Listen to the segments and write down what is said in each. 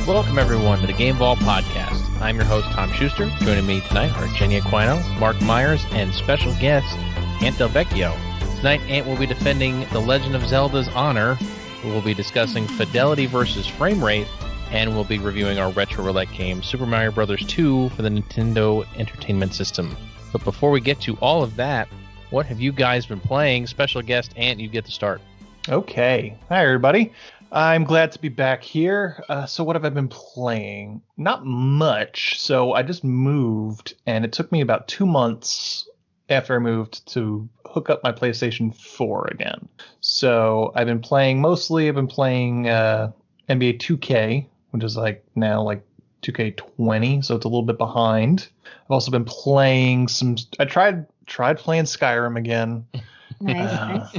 Welcome, everyone, to the Game Vault Podcast. I'm your host, Tom Schuster. Joining me tonight are Jenny Aquino, Mark Myers, and special guest, Ant Del Vecchio. Tonight, Ant will be defending the Legend of Zelda's honor. We will be discussing fidelity versus frame rate, and we'll be reviewing our Retro Roulette game, Super Mario Bros. 2 for the Nintendo Entertainment System. But before we get to all of that, what have you guys been playing? Special guest, Ant, you get to start. Okay. Hi, everybody. I'm glad to be back here. So what have I been playing? Not much. So I just moved, and it took me about 2 months after I moved to hook up my PlayStation 4 again. So I've been playing NBA 2K, which is now 2K20, so it's a little bit behind. I've also been playing I tried playing Skyrim again. Nice.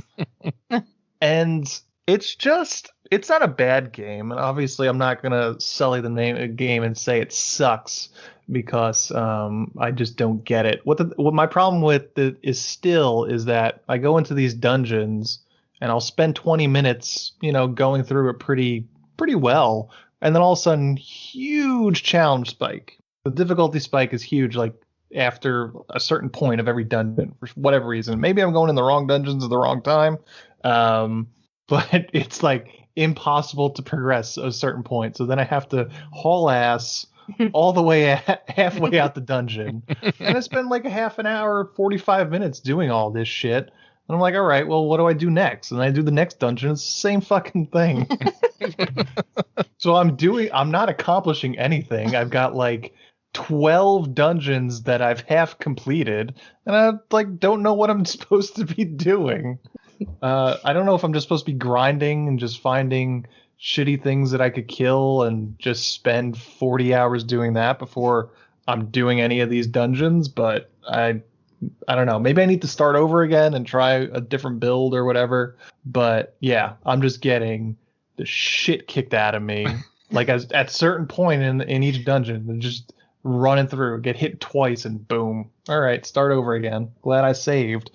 And it's not a bad game, and obviously I'm not gonna sully the name of the game and say it sucks because I just don't get it. What my problem with it is that I go into these dungeons and I'll spend 20 minutes, going through it pretty well, and then all of a sudden, huge challenge spike. The difficulty spike is huge, after a certain point of every dungeon for whatever reason. Maybe I'm going in the wrong dungeons at the wrong time. But it's impossible to progress a certain point. So then I have to haul ass all the way halfway out the dungeon. And I spend a half an hour, 45 minutes doing all this shit. And I'm like, all right, well, what do I do next? And I do the next dungeon. It's the same fucking thing. So I'm not accomplishing anything. I've got 12 dungeons that I've half completed. And I don't know what I'm supposed to be doing. I don't know if I'm just supposed to be grinding and just finding shitty things that I could kill and just spend 40 hours doing that before I'm doing any of these dungeons, but I don't know. Maybe I need to start over again and try a different build or whatever. But yeah, I'm just getting the shit kicked out of me. At certain point in each dungeon, just running through, get hit twice and boom. All right, start over again. Glad I saved.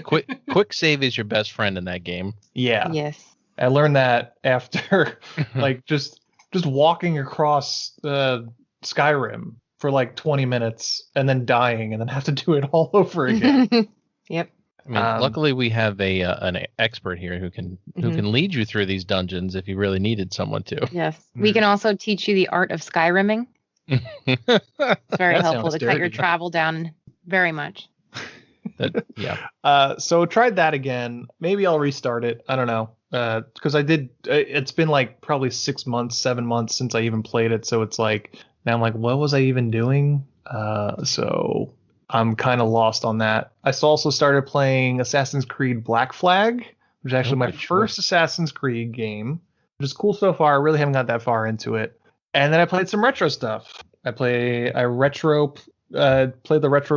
Quick save is your best friend in that game. Yeah. Yes. I learned that after just walking across Skyrim for 20 minutes and then dying and then have to do it all over again. Yep. I mean, luckily we have an expert here who can lead you through these dungeons if you really needed someone to. Yes. We can also teach you the art of Skyrimming. It's very helpful to cut your travel down very much. Yeah. So tried that again. Maybe I'll restart it. I don't know. Because I did. It's been probably 6 months, 7 months since I even played it. So it's now I'm what was I even doing? So I'm kind of lost on that. I also started playing Assassin's Creed Black Flag, which is actually my first Assassin's Creed game, which is cool so far. I really haven't got that far into it. And then I played some retro stuff. I played the Retro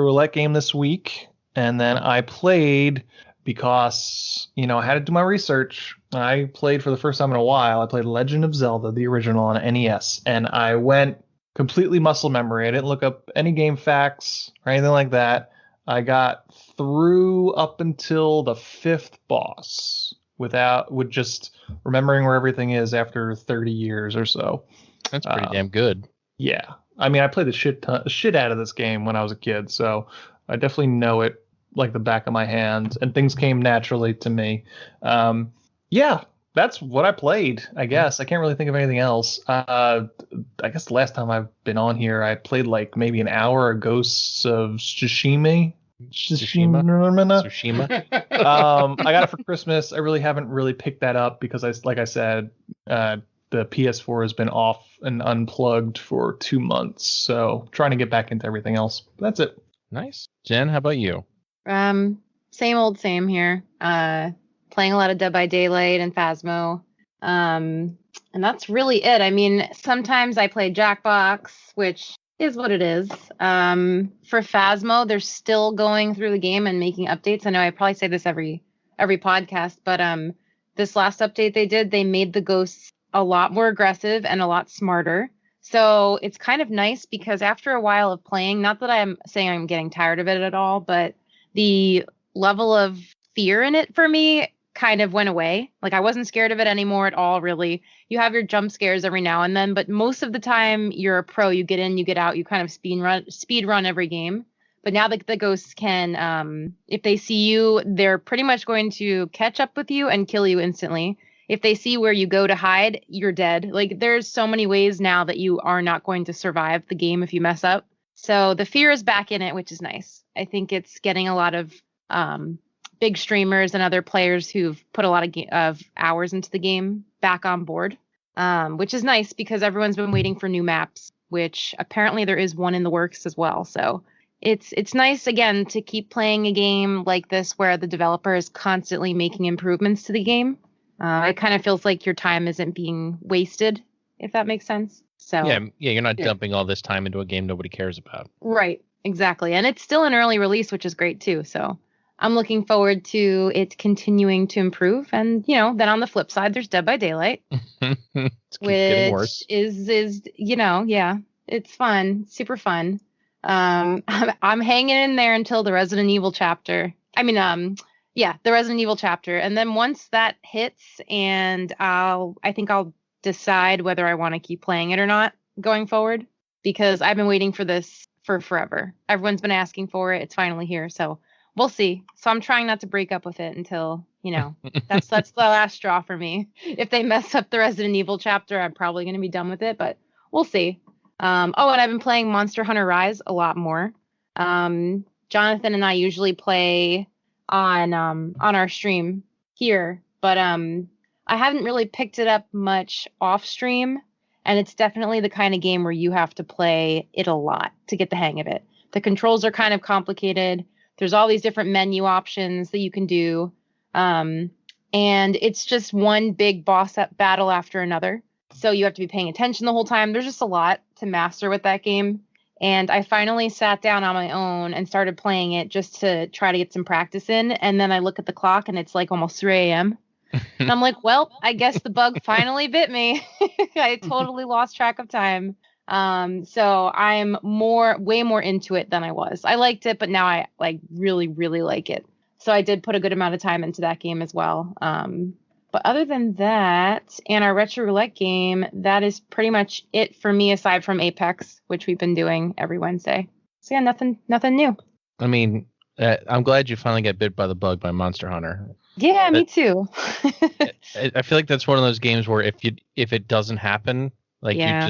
Roulette game this week. And then I played, because, I had to do my research. I played for the first time in a while. I played Legend of Zelda, the original, on NES. And I went completely muscle memory. I didn't look up any game facts or anything like that. I got through up until the 5th boss with just remembering where everything is after 30 years or so. That's pretty damn good. Yeah. I mean, I played the shit out of this game when I was a kid, so I definitely know it like the back of my hand, and things came naturally to me. Yeah, that's what I played, I guess. I can't really think of anything else. I guess the last time I've been on here, I played maybe an hour of Ghosts of Tsushima. I got it for Christmas. I really haven't picked that up because like I said, the PS4 has been off and unplugged for 2 months, so trying to get back into everything else. That's it. Nice. Jen, how about you? Same old same here. Playing a lot of Dead by Daylight and Phasmo. And that's really it. I mean, sometimes I play Jackbox, which is what it is. For Phasmo, they're still going through the game and making updates. I know I probably say this every podcast, but this last update they did, they made the ghosts a lot more aggressive and a lot smarter. So it's kind of nice because after a while of playing, not that I'm saying I'm getting tired of it at all, but the level of fear in it for me kind of went away. Like I wasn't scared of it anymore at all, really. You have your jump scares every now and then, but most of the time you're a pro. You get in, you get out, you kind of speed run every game. But now the ghosts can, if they see you, they're pretty much going to catch up with you and kill you instantly. If they see where you go to hide, you're dead. Like there's so many ways now that you are not going to survive the game if you mess up. So the fear is back in it, which is nice. I think it's getting a lot of big streamers and other players who've put a lot of hours into the game back on board, which is nice because everyone's been waiting for new maps, which apparently there is one in the works as well. So it's nice, again, to keep playing a game like this where the developer is constantly making improvements to the game. It kind of feels like your time isn't being wasted, if that makes sense. So yeah, you're not dumping all this time into a game nobody cares about. Right, exactly. And it's still an early release, which is great too. So I'm looking forward to it continuing to improve. And, then on the flip side, there's Dead by Daylight, which is, it's fun, super fun. I'm hanging in there until the Resident Evil chapter. The Resident Evil chapter. And then once that hits, and I think I'll decide whether I want to keep playing it or not going forward, because I've been waiting for this for forever. Everyone's been asking for it. It's finally here. So we'll see. So I'm trying not to break up with it until, that's the last straw for me. If they mess up the Resident Evil chapter, I'm probably going to be done with it, but we'll see. And I've been playing Monster Hunter Rise a lot more. Jonathan and I usually play on our stream here, but I haven't really picked it up much off stream, and it's definitely the kind of game where you have to play it a lot to get the hang of it. The controls are kind of complicated. There's all these different menu options that you can do, and it's just one big boss battle after another. So you have to be paying attention the whole time. There's just a lot to master with that game. And I finally sat down on my own and started playing it just to try to get some practice in. And then I look at the clock and it's like almost 3 a.m. And I'm like, well, I guess the bug finally bit me. I totally lost track of time. So I'm way more into it than I was. I liked it, but now I really, really like it. So I did put a good amount of time into that game as well. But other than that, and our Retro Roulette game, that is pretty much it for me, aside from Apex, which we've been doing every Wednesday. So yeah, nothing new. I mean, I'm glad you finally got bit by the bug by Monster Hunter. Yeah, me too. I feel like that's one of those games where if it doesn't happen, you're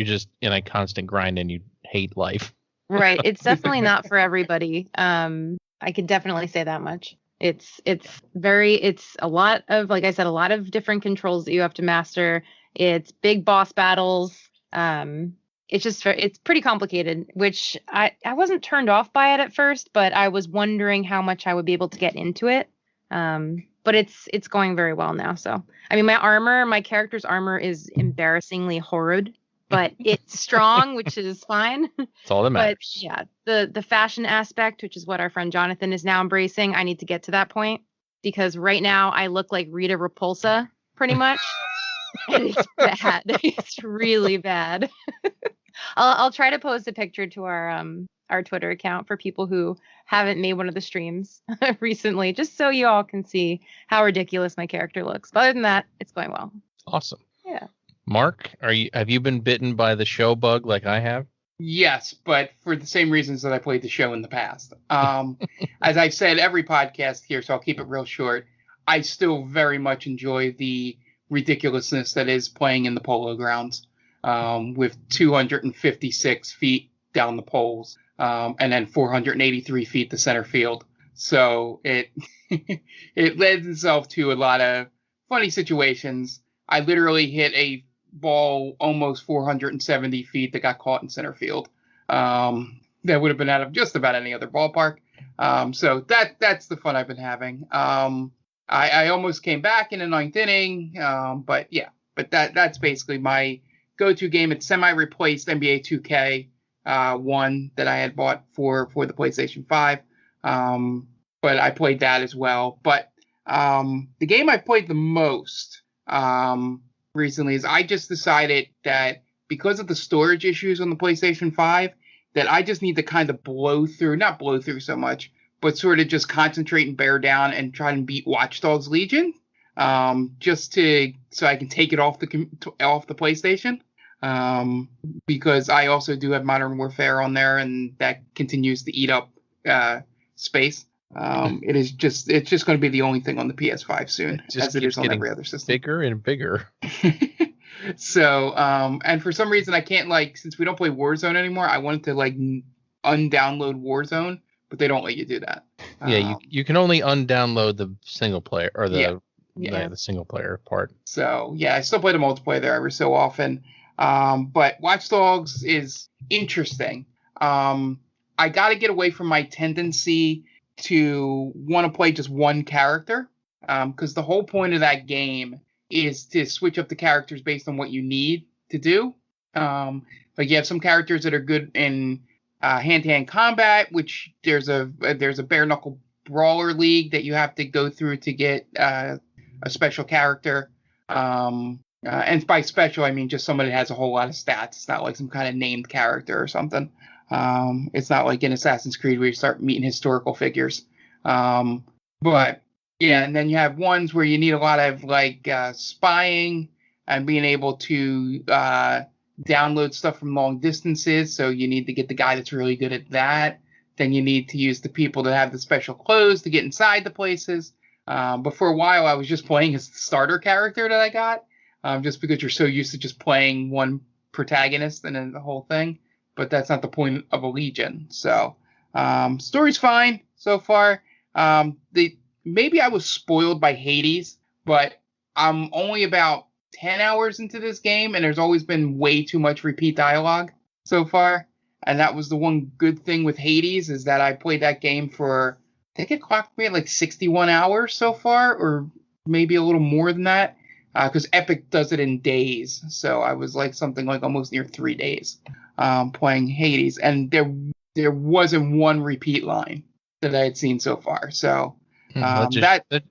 just in a constant grind and you hate life. Right. It's definitely not for everybody. I could definitely say that much. It's a lot of, like I said, a lot of different controls that you have to master. It's big boss battles. It's pretty complicated, which I wasn't turned off by it at first, but I was wondering how much I would be able to get into it. But it's going very well now. So, I mean, my character's armor is embarrassingly horrid, but it's strong, which is fine. It's all that matters. But yeah, the fashion aspect, which is what our friend Jonathan is now embracing, I need to get to that point, because right now I look like Rita Repulsa pretty much. And it's bad. It's really bad. I'll try to post a picture to our Twitter account for people who haven't made one of the streams recently, just so you all can see how ridiculous my character looks. But other than that, it's going well. Awesome. Yeah. Mark, have you been bitten by the show bug like I have? Yes, but for the same reasons that I played the show in the past. As I've said every podcast here, so I'll keep it real short, I still very much enjoy the ridiculousness that is playing in the polo grounds, with 256 feet down the poles, and then 483 feet to center field. So it lends itself to a lot of funny situations. I literally hit a ball almost 470 feet that got caught in center field. That would have been out of just about any other ballpark. So that's the fun I've been having. I almost came back in the ninth inning, but that's basically my go-to game. It's semi-replaced NBA 2K 1 that I had bought for the PlayStation 5. But I played that as well. But the game I played the most recently is I just decided that because of the storage issues on the PlayStation 5, that I just need to kind of not blow through so much, but sort of just concentrate and bear down and try and beat Watch Dogs Legion, so I can take it off the PlayStation, because I also do have Modern Warfare on there, and that continues to eat up space. It's just going to be the only thing on the PS5 soon, as it is on every other system. Bigger and bigger. So, and for some reason I can't, since we don't play Warzone anymore, I wanted to undownload Warzone, but they don't let you do that. Yeah, you can only undownload the single player or the Yeah. the single player part. So yeah, I still play the multiplayer there every so often. But Watch Dogs is interesting. I got to get away from my tendency to want to play just one character, because the whole point of that game is to switch up the characters based on what you need to do. You have some characters that are good in hand-to-hand combat, which there's a bare knuckle brawler league that you have to go through to get a special character. And by special, I mean just somebody that has a whole lot of stats. It's not like some kind of named character or something. It's not like in Assassin's Creed where you start meeting historical figures. But yeah, and then you have ones where you need a lot of spying and being able to download stuff from long distances. So you need to get the guy that's really good at that. Then you need to use the people that have the special clothes to get inside the places. But for a while, I was just playing as the starter character that I got, just because you're so used to just playing one protagonist and then the whole thing. But that's not the point of a Legion. So story's fine so far. Maybe I was spoiled by Hades, but I'm only about 10 hours into this game, and there's always been way too much repeat dialogue so far. And that was the one good thing with Hades, is that I played that game for, I think it clocked me at 61 hours so far, or maybe a little more than that, because Epic does it in days. So I was something like almost near 3 days playing Hades, and there wasn't one repeat line that I had seen so far. So that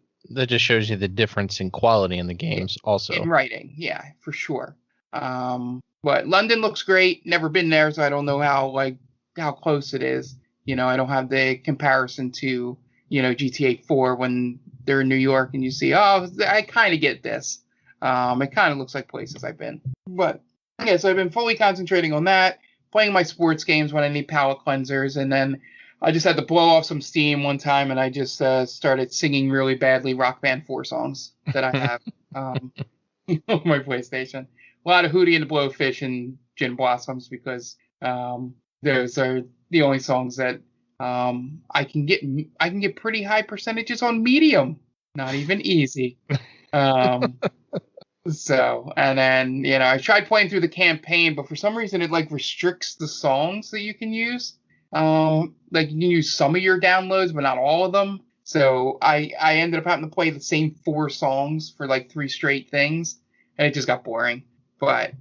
just shows you the difference in quality in the games also. In writing, yeah, for sure. But London looks great. Never been there, so I don't know how close it is. I don't have the comparison to, GTA 4 when they're in New York and you see, I kind of get this. It kind of looks like places I've been. But yeah, so I've been fully concentrating on that, playing my sports games when I need palate cleansers, and then I just had to blow off some steam one time, and I just started singing really badly Rock Band 4 songs that I have on my PlayStation. A lot of Hootie and the Blowfish and Gin Blossoms, because those are the only songs that I can get pretty high percentages on medium, not even easy. So, and then, I tried playing through the campaign, but for some reason it restricts the songs that you can use. You can use some of your downloads, but not all of them. So I ended up having to play the same 4 songs for 3 straight things, and it just got boring. But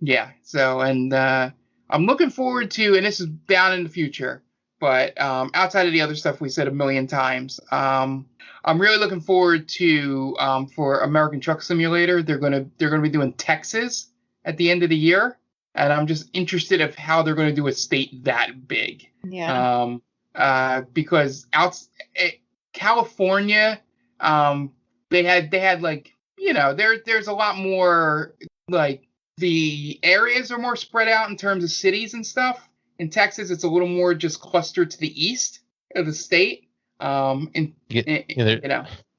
yeah. So, and I'm looking forward to, and this is down in the future, but outside of the other stuff we said a million times, I'm really looking forward to for American Truck Simulator. They're gonna be doing Texas at the end of the year. And I'm just interested of how they're going to do a state that big. Yeah. Because California, they had there's a lot more, the areas are more spread out in terms of cities and stuff. In Texas, it's a little more just clustered to the east of the state.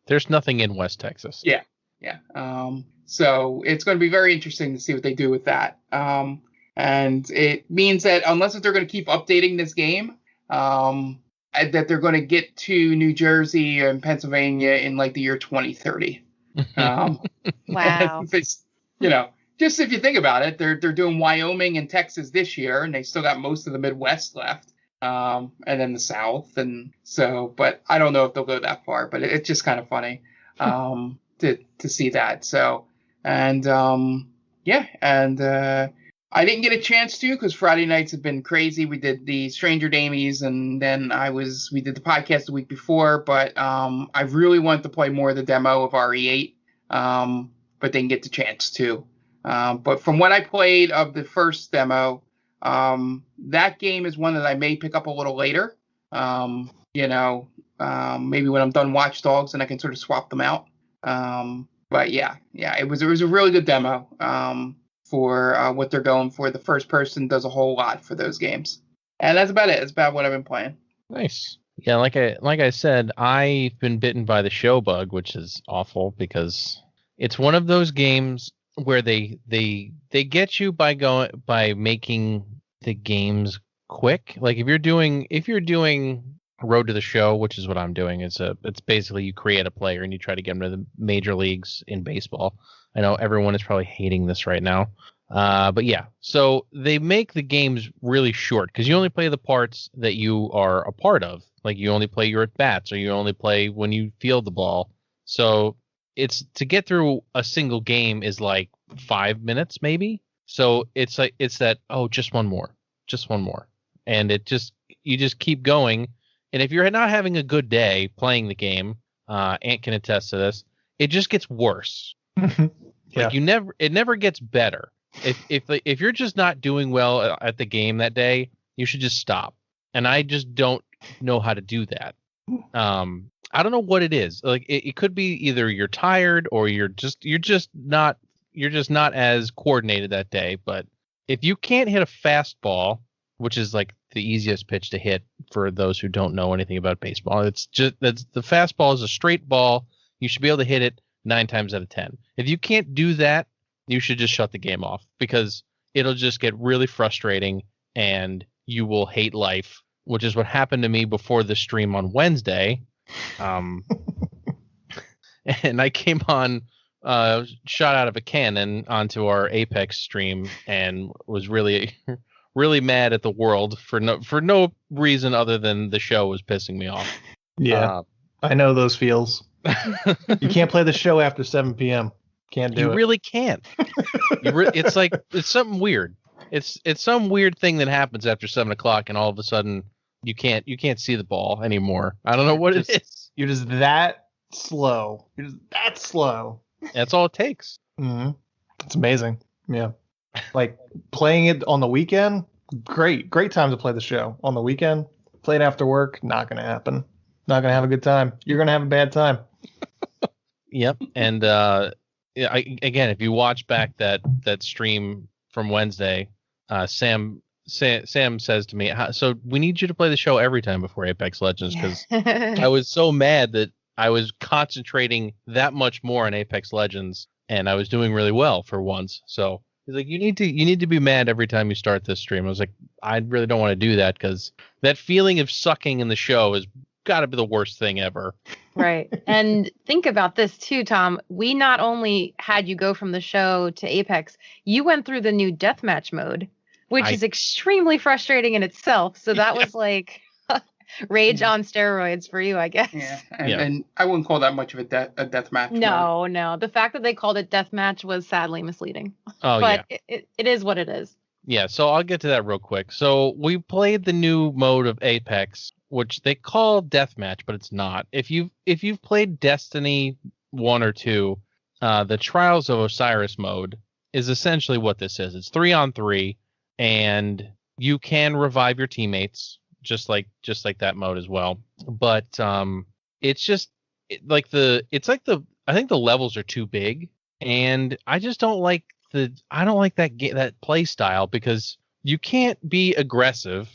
There's nothing in West Texas. Yeah. Yeah. So it's going to be very interesting to see what they do with that. And it means that unless they're going to keep updating this game, that they're going to get to New Jersey and Pennsylvania in the year 2030. Wow. Just if you think about it, they're doing Wyoming and Texas this year, and they still got most of the Midwest left, and then the South. And so, but I don't know if they'll go that far, but it's just kind of funny to see that. So, and I didn't get a chance to, because Friday nights have been crazy. We did the Stranger Damies, and then we did the podcast the week before, but I really wanted to play more of the demo of RE8, but didn't get the chance to. But from what I played of the first demo, that game is one that I may pick up a little later. maybe when I'm done Watch Dogs, and I can sort of swap them out. But yeah, it was a really good demo for what they're going for. The first person does a whole lot for those games, and that's about it. That's about what I've been playing. Nice. Yeah, like I said, I've been bitten by the show bug, which is awful because it's one of those games where they get you by making the games quick. Like if you're doing Road to the Show, which is what I'm doing, it's basically you create a player and you try to get them to the major leagues in baseball. I know everyone is probably hating this right now. But yeah, so they make the games really short because you only play the parts that you are a part of. Like you only play your at bats, or you only play when you field the ball. So it's to get through a single game is like 5 minutes maybe. So it's that just one more, and you just keep going. And if you're not having a good day playing the game, Ant can attest to this. It just gets worse. Yeah. Like it never gets better. If you're just not doing well at the game that day, you should just stop. And I just don't know how to do that. I don't know what it is. Like it could be either you're tired or you're just not as coordinated that day. But if you can't hit a fastball, which is like the easiest pitch to hit for those who don't know anything about baseball, the fastball is a straight ball. You should be able to hit it 9 times out of 10. If you can't do that, you should just shut the game off because it'll just get really frustrating and you will hate life, which is what happened to me before the stream on Wednesday. And I came on, shot out of a cannon onto our Apex stream and was really, really mad at the world for no reason other than the show was pissing me off. Yeah, I know those feels. You can't play the show after 7 p.m. Can't do it. You really can't. It's something weird. It's some weird thing that happens after 7 o'clock, and all of a sudden you can't see the ball anymore. I don't know what it is. You're just that slow. That's all it takes. Mm-hmm. It's amazing. Yeah, like playing it on the weekend. Great time to play the show on the weekend. Play it after work. Not gonna happen. Not gonna have a good time. You're gonna have a bad time. Yep, and again, if you watch back that stream from Wednesday, Sam says to me, so we need you to play the show every time before Apex Legends, because I was so mad that I was concentrating that much more on Apex Legends and I was doing really well for once. So he's like, you need to be mad every time you start this stream. I was like, I really don't want to do that because that feeling of sucking in the show has got to be the worst thing ever. Right. And think about this too, Tom. We not only had you go from the show to Apex, you went through the new deathmatch mode, which is extremely frustrating in itself. So that was like rage on steroids for you, I guess. Yeah. And I wouldn't call that much of a deathmatch. No. The fact that they called it deathmatch was sadly misleading. Oh, but yeah. It is what it is. Yeah. So I'll get to that real quick. So we played the new mode of Apex, which they call deathmatch, but it's not. If you've played Destiny 1 or 2, the Trials of Osiris mode is essentially what this is. It's 3-on-3, and you can revive your teammates just like that mode as well. But it's just I think the levels are too big, and I just don't like that play style because you can't be aggressive.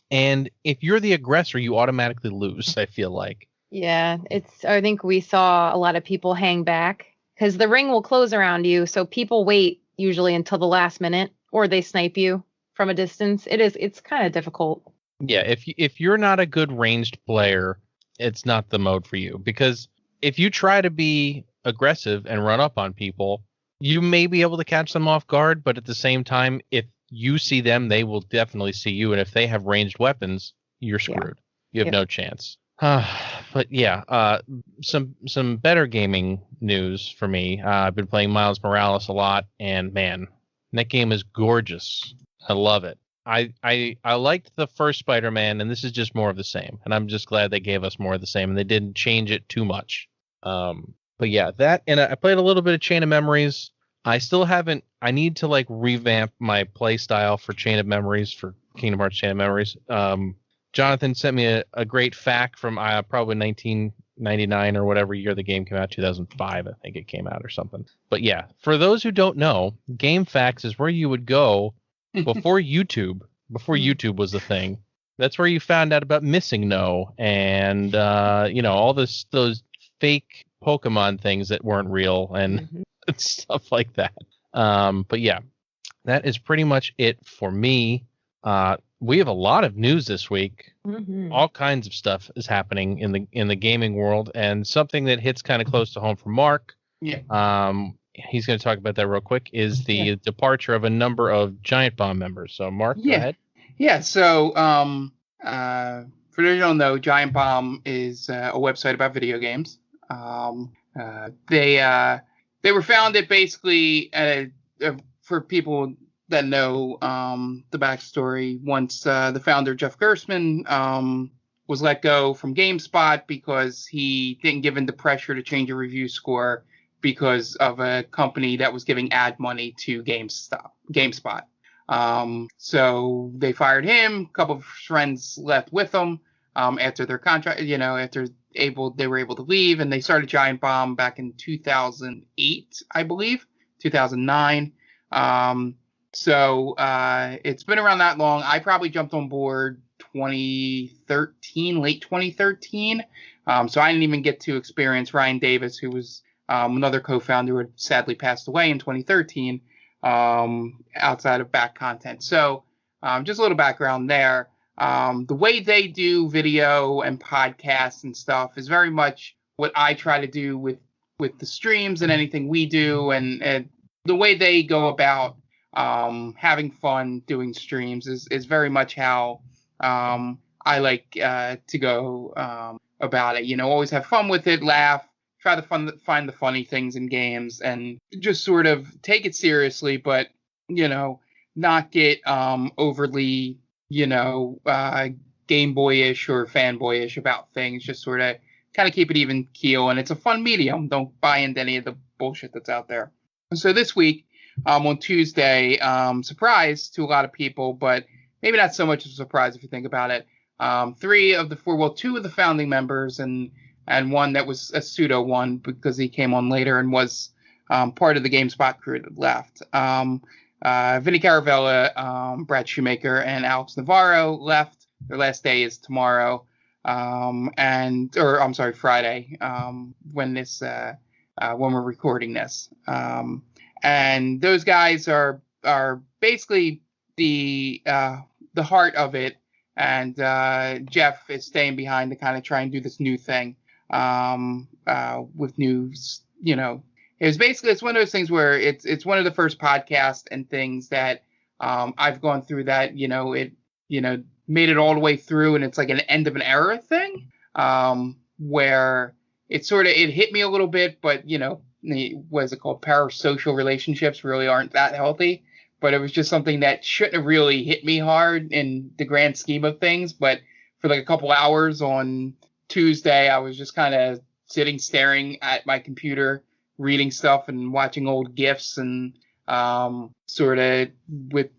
And if you're the aggressor, you automatically lose, I feel like. Yeah, I think we saw a lot of people hang back because the ring will close around you. So people wait usually until the last minute or they snipe you from a distance. It's kind of difficult. Yeah, if you're not a good ranged player, it's not the mode for you. Because if you try to be aggressive and run up on people, you may be able to catch them off guard. But at the same time, if you see them, they will definitely see you, and if they have ranged weapons, you're screwed. You have no chance. But yeah, some better gaming news for me. I've been playing Miles Morales a lot, and man, that game is gorgeous. I love it. I liked the first Spider-Man, and this is just more of the same, and I'm just glad they gave us more of the same, and they didn't change it too much. But yeah, that, and I played a little bit of Chain of Memories. I still haven't. I need to like revamp my play style for Chain of Memories, for Kingdom Hearts Chain of Memories. Jonathan sent me a great fact from probably 1999 or whatever year the game came out, 2005, I think it came out or something. But yeah, for those who don't know, Game Facts is where you would go before YouTube was a thing. That's where you found out about Missing No and all those fake Pokemon things that weren't real and stuff like that. But yeah, that is pretty much it for me. We have a lot of news this week. All kinds of stuff is happening in the gaming world, and something that hits kind of close to home for Mark. Yeah. He's going to talk about that real quick. Is the departure of a number of Giant Bomb members. So Mark, go ahead. Yeah. So for those who don't know, Giant Bomb is a website about video games. They were founded basically for people that know the backstory. Once the founder, Jeff Gerstmann, was let go from GameSpot because he didn't give in to pressure to change a review score because of a company that was giving ad money to GameSpot. So they fired him. A couple of friends left with him after their contract, after they were able to leave, and they started Giant Bomb back in 2008, I believe, 2009. So it's been around that long. I probably jumped on board late 2013. So I didn't even get to experience Ryan Davis, who was another co-founder who had sadly passed away in 2013, outside of back content. So just a little background there. The way they do video and podcasts and stuff is very much what I try to do with the streams and anything we do. And the way they go about having fun doing streams is very much how I like to go about it. Always have fun with it, laugh, try to find the funny things in games, and just sort of take it seriously, but not get overly Game Boyish or fanboyish about things. Just sort of kind of keep it even keel, and it's a fun medium. Don't buy into any of the bullshit that's out there. So this week, on Tuesday, surprise to a lot of people, but maybe not so much of a surprise if you think about it. 2 of the founding members and one that was a pseudo one because he came on later and was part of the GameSpot crew that left. Vinny Caravella, Brad Shoemaker, and Alex Navarro left. Their last day is tomorrow, Friday, when we're recording this. And those guys are basically the heart of it. And Jeff is staying behind to kind of try and do this new thing with news. It's one of those things where it's one of the first podcasts and things that I've gone through that it made it all the way through, and it's like an end of an era thing where it hit me a little bit, but what is it called? Parasocial relationships really aren't that healthy. But it was just something that shouldn't have really hit me hard in the grand scheme of things. But for like a couple hours on Tuesday, I was just kind of staring at my computer, reading stuff and watching old GIFs and sort of with,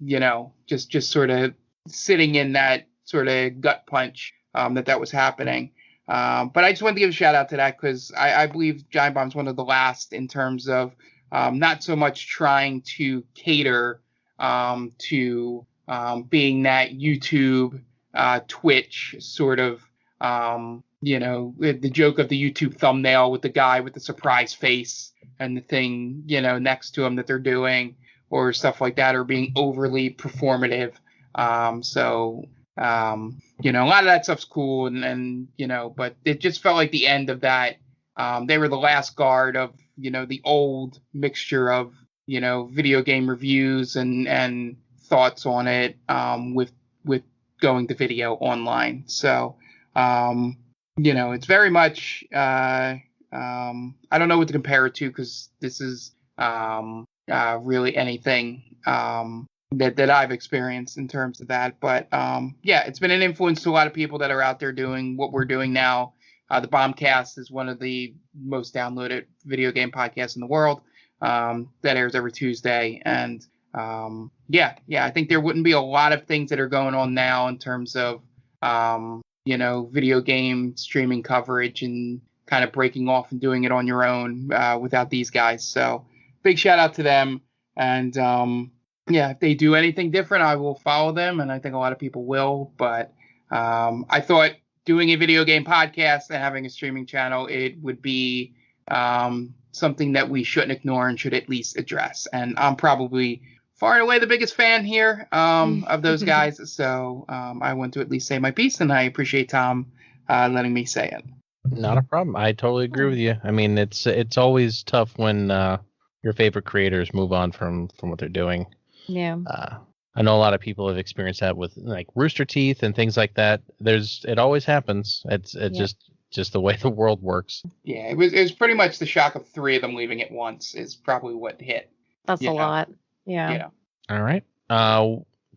just sort of sitting in that sort of gut punch that was happening. But I just wanted to give a shout out to that because I believe Giant Bomb's one of the last in terms of not so much trying to cater to being that YouTube, Twitch sort of, the joke of the YouTube thumbnail with the guy with the surprise face and the thing, next to him that they're doing or stuff like that, or being overly performative. A lot of that stuff's cool and but it just felt like the end of that. They were the last guard of, the old mixture of, video game reviews and thoughts on it, with going to video online. So, it's very much, I don't know what to compare it to because this is, really anything, that I've experienced in terms of that. But, it's been an influence to a lot of people that are out there doing what we're doing now. The Bombcast is one of the most downloaded video game podcasts in the world, that airs every Tuesday. And I think there wouldn't be a lot of things that are going on now in terms of video game streaming coverage and kind of breaking off and doing it on your own without these guys. So big shout out to them. And if they do anything different, I will follow them. And I think a lot of people will. But I thought doing a video game podcast and having a streaming channel, it would be something that we shouldn't ignore and should at least address. And I'm probably far and away the biggest fan here of those guys. So I want to at least say my piece, and I appreciate Tom letting me say it. Not a problem. I totally agree with you. I mean, it's always tough when your favorite creators move on from what they're doing. Yeah. I know a lot of people have experienced that with like Rooster Teeth and things like that. It always happens. It's just the way the world works. Yeah, it was pretty much the shock of 3 of them leaving at once is probably what hit. That's a lot. Yeah. All right.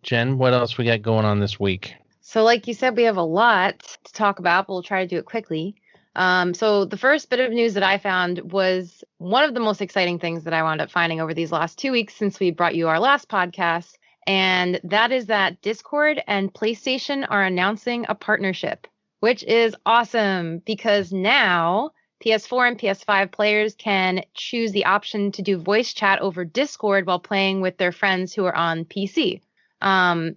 Jen, what else we got going on this week? So like you said, we have a lot to talk about, but we'll try to do it quickly. So the first bit of news that I found was one of the most exciting things that I wound up finding over these last 2 weeks since we brought you our last podcast. And that is that Discord and PlayStation are announcing a partnership, which is awesome because now PS4 and PS5 players can choose the option to do voice chat over Discord while playing with their friends who are on PC.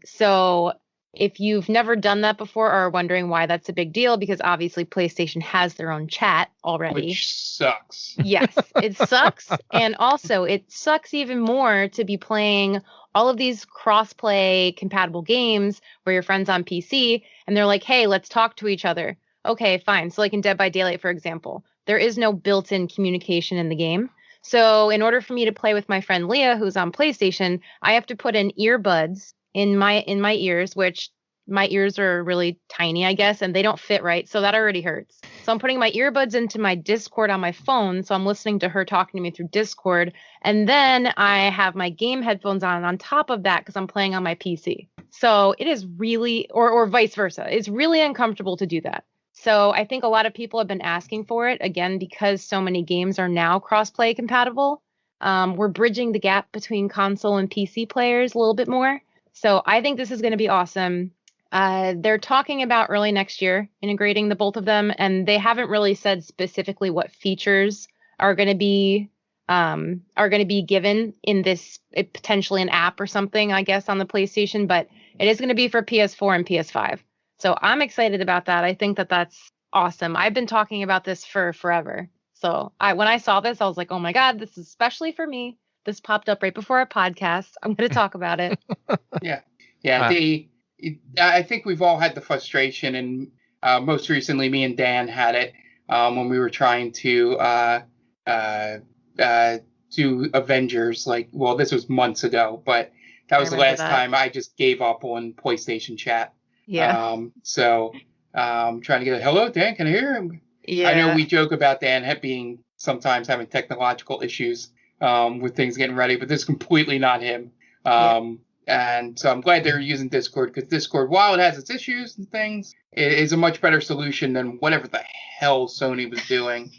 So if you've never done that before or are wondering why that's a big deal, because obviously PlayStation has their own chat already. Which sucks. Yes, it sucks. And also it sucks even more to be playing all of these cross-play compatible games where your friend's on PC and they're like, hey, let's talk to each other. Okay, fine. So like in Dead by Daylight, for example, there is no built-in communication in the game. So in order for me to play with my friend Leah, who's on PlayStation, I have to put in earbuds in my ears, which my ears are really tiny, I guess, and they don't fit right. So that already hurts. So I'm putting my earbuds into my Discord on my phone. So I'm listening to her talking to me through Discord. And then I have my game headphones on top of that because I'm playing on my PC. So it is really, or vice versa. It's really uncomfortable to do that. So I think a lot of people have been asking for it, again, because so many games are now cross-play compatible. We're bridging the gap between console and PC players a little bit more. So I think this is going to be awesome. They're talking about early next year integrating the both of them, and they haven't really said specifically what features are going to be given in this, potentially an app or something, I guess, on the PlayStation, but it is going to be for PS4 and PS5. So I'm excited about that. I think that that's awesome. I've been talking about this for forever. So when I saw this, I was like, oh my God, this is especially for me. This popped up right before our podcast. I'm going to talk about it. Yeah. I think we've all had the frustration, and most recently me and Dan had it when we were trying to do Avengers. This was months ago, but that was the last time I just gave up on PlayStation chat. Yeah. Trying to get hello, Dan, can I hear him? Yeah. I know we joke about Dan sometimes having technological issues with things getting ready, but this is completely not him. And so I'm glad they're using Discord, because Discord, while it has its issues and things, it is a much better solution than whatever the hell Sony was doing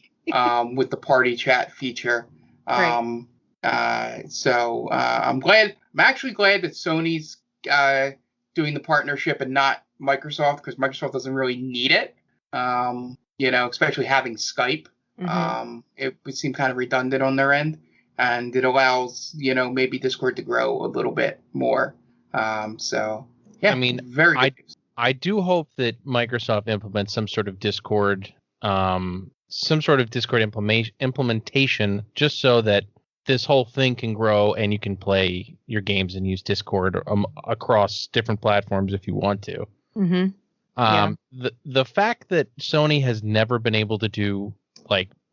with the party chat feature. Right. So I'm actually glad that Sony's doing the partnership and not Microsoft, because Microsoft doesn't really need it. Especially having Skype. Mm-hmm. It would seem kind of redundant on their end. And it allows, maybe Discord to grow a little bit more. I mean, very good news. I do hope that Microsoft implements some sort of Discord implementation, just so that this whole thing can grow and you can play your games and use Discord across different platforms if you want to. Mm-hmm. The fact that Sony has never been able to do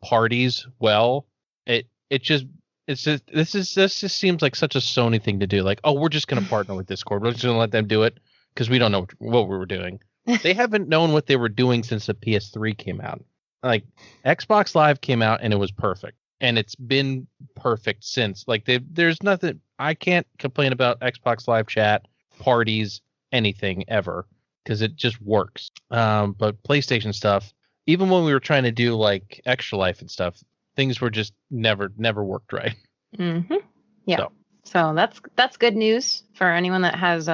parties well, this just seems like such a Sony thing to do. We're just going to partner with Discord. We're just going to let them do it because we don't know what we were doing. They haven't known what they were doing since the PS3 came out. Xbox Live came out and it was perfect, and it's been perfect since. There's nothing. I can't complain about Xbox Live chat, parties, anything ever, because it just works. But PlayStation stuff, even when we were trying to do Extra Life and stuff, things were just never worked right. Mm-hmm. Yeah. So that's good news for anyone that has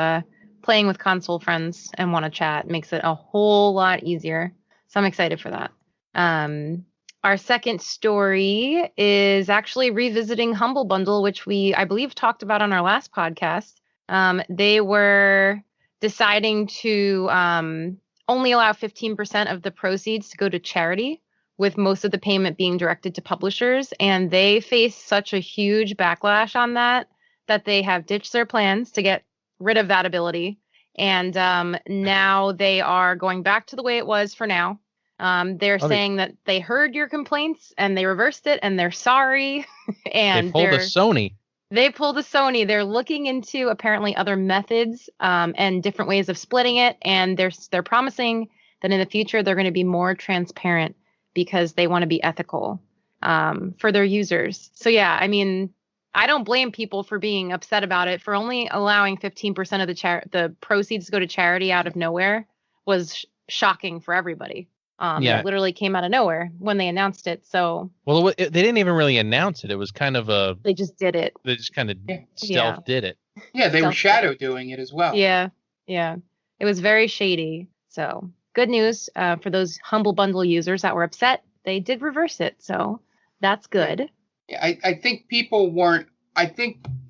playing with console friends and want to chat makes it a whole lot easier. So I'm excited for that. Our second story is actually revisiting Humble Bundle, which I believe, talked about on our last podcast. They were deciding to only allow 15% of the proceeds to go to charity, with most of the payment being directed to publishers. And they faced such a huge backlash on that they have ditched their plans to get rid of that ability. And now they are going back to the way it was for now. They're saying that they heard your complaints and they reversed it and they're sorry. And they pulled a Sony. They pulled a Sony. They're looking into apparently other methods and different ways of splitting it. And they're promising that in the future they're going to be more transparent because they want to be ethical for their users. So yeah, I mean, I don't blame people for being upset about it. For only allowing 15% of the proceeds to go to charity out of nowhere was shocking for everybody. It literally came out of nowhere when they announced it. So they didn't even really announce it. It was kind of they just did it. They just kind of stealth did it. Yeah, they were shadow doing it as well. Yeah. It was very shady. So good news for those Humble Bundle users that were upset. They did reverse it. So that's good. I think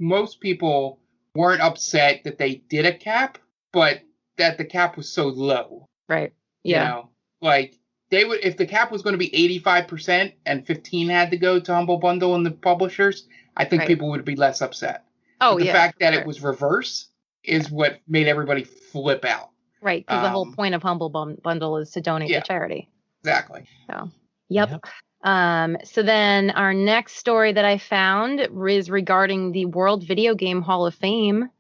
most people weren't upset that they did a cap, but that the cap was so low. Right. Yeah. You know, like they would, if the cap was going to be 85% and 15 had to go to Humble Bundle and the publishers, I think people would be less upset. Oh, but the fact that it was reverse is what made everybody flip out. Right. Because the whole point of Humble Bundle is to donate to charity. Exactly. So, yep. So then our next story that I found is regarding the World Video Game Hall of Fame.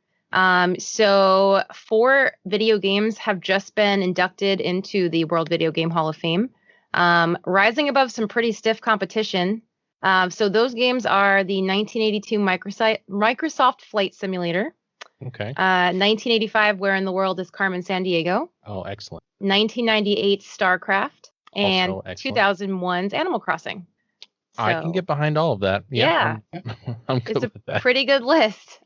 So 4 video games have just been inducted into the World Video Game Hall of Fame, rising above some pretty stiff competition. So those games are the 1982 Microsoft Flight Simulator. Okay. 1985 Where in the World is Carmen Sandiego? Oh, excellent. 1998 StarCraft. And Also excellent. 2001's Animal Crossing. So, I can get behind all of that. Yeah. I'm good with that. Pretty good list.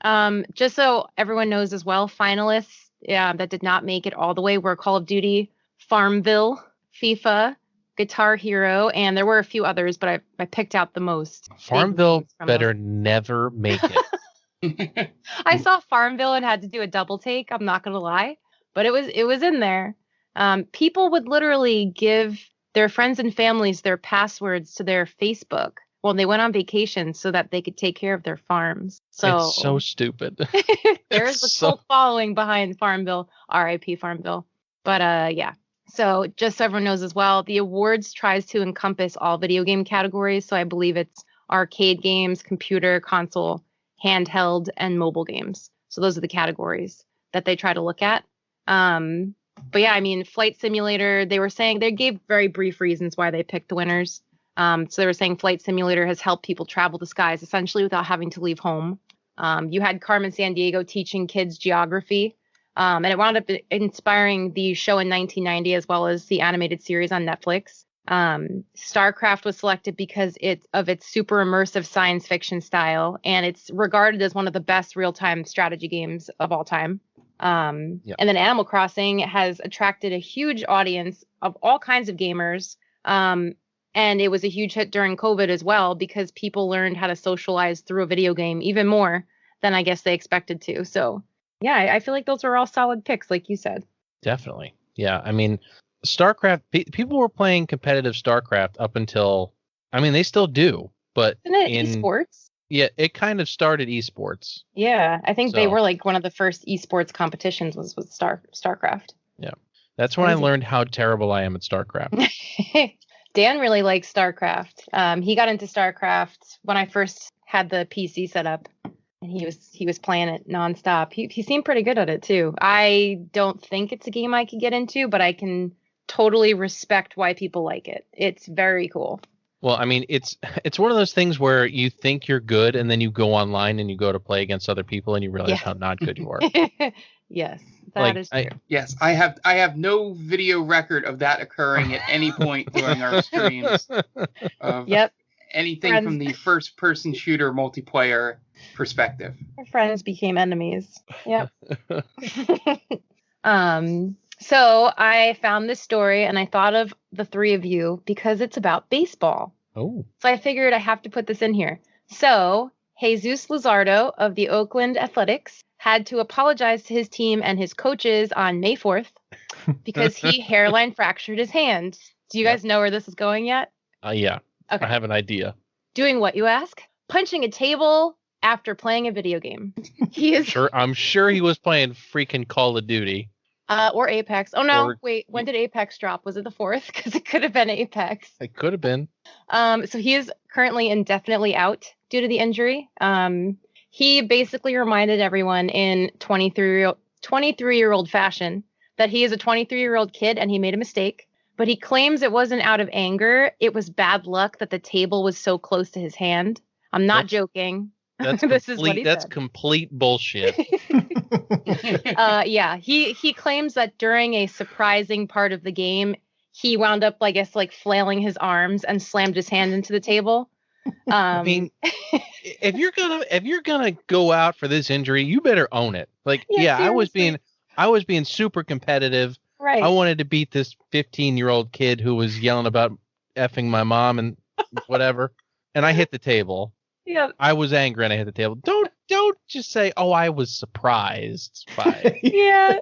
Just so everyone knows as well, finalists that did not make it all the way were Call of Duty, Farmville, FIFA, Guitar Hero, and there were a few others, but I picked out the most. Farmville better never make it. I saw Farmville and had to do a double take. I'm not going to lie, but it was in there. People would literally give their friends and families their passwords to their Facebook when they went on vacation so that they could take care of their farms. So it's so stupid. There's a cult following behind Farmville, RIP Farmville. But yeah. So just so everyone knows as well, the awards tries to encompass all video game categories. So I believe it's arcade games, computer, console, handheld, and mobile games. So those are the categories that they try to look at. But yeah, I mean, Flight Simulator, they were saying, they gave very brief reasons why they picked the winners. So they were saying Flight Simulator has helped people travel the skies essentially without having to leave home. You had Carmen Sandiego teaching kids geography. And it wound up inspiring the show in 1990 as well as the animated series on Netflix. StarCraft was selected because of its super immersive science fiction style, and it's regarded as one of the best real-time strategy games of all time. And then Animal Crossing has attracted a huge audience of all kinds of gamers. And it was a huge hit during COVID as well because people learned how to socialize through a video game even more than I guess they expected to. So yeah, I feel like those are all solid picks, like you said. Definitely. Yeah. I mean, StarCraft, people were playing competitive StarCraft up until, I mean, they still do, but isn't it esports? Yeah, it kind of started esports. Yeah, I think they were like one of the first esports competitions was with StarCraft. Yeah, that's when I learned how terrible I am at StarCraft. Dan really likes StarCraft. He got into StarCraft when I first had the PC set up, and he was playing it nonstop. He seemed pretty good at it too. I don't think it's a game I could get into, but I can totally respect why people like it. It's very cool. Well, I mean, it's one of those things where you think you're good, and then you go online and you go to play against other people, and you realize how not good you are. Yes, that is true. Yes, I have no video record of that occurring at any point during our streams. Anything from the first-person shooter multiplayer perspective. Our friends became enemies. Yep. So I found this story and I thought of the three of you because it's about baseball. Oh. So I figured I have to put this in here. So Jesus Luzardo of the Oakland Athletics had to apologize to his team and his coaches on May 4th because he hairline fractured his hand. Do you guys know where this is going yet? Yeah. Okay. I have an idea. Doing what, you ask? Punching a table after playing a video game. He is I'm sure he was playing freaking Call of Duty. or Apex. Oh no, Or- wait, when did Apex drop? Was it the 4th? Because it could have been Apex. It could have been. So he is currently indefinitely out due to the injury. He basically reminded everyone in 23-year-old fashion that he is a 23-year-old kid and he made a mistake. But he claims it wasn't out of anger. It was bad luck that the table was so close to his hand. I'm not joking. That's This complete, is what he that's said. complete bullshit. Yeah, he claims that during a surprising part of the game, he wound up, I guess, like flailing his arms and slammed his hand into the table. I mean, if you're gonna go out for this injury, you better own it. Like, Yeah, I was seriously. being super competitive. Right. I wanted to beat this 15-year-old kid who was yelling about effing my mom and whatever, and I hit the table. Yeah. I was angry and I hit the table. Don't just say, "Oh, I was surprised by it." Yeah.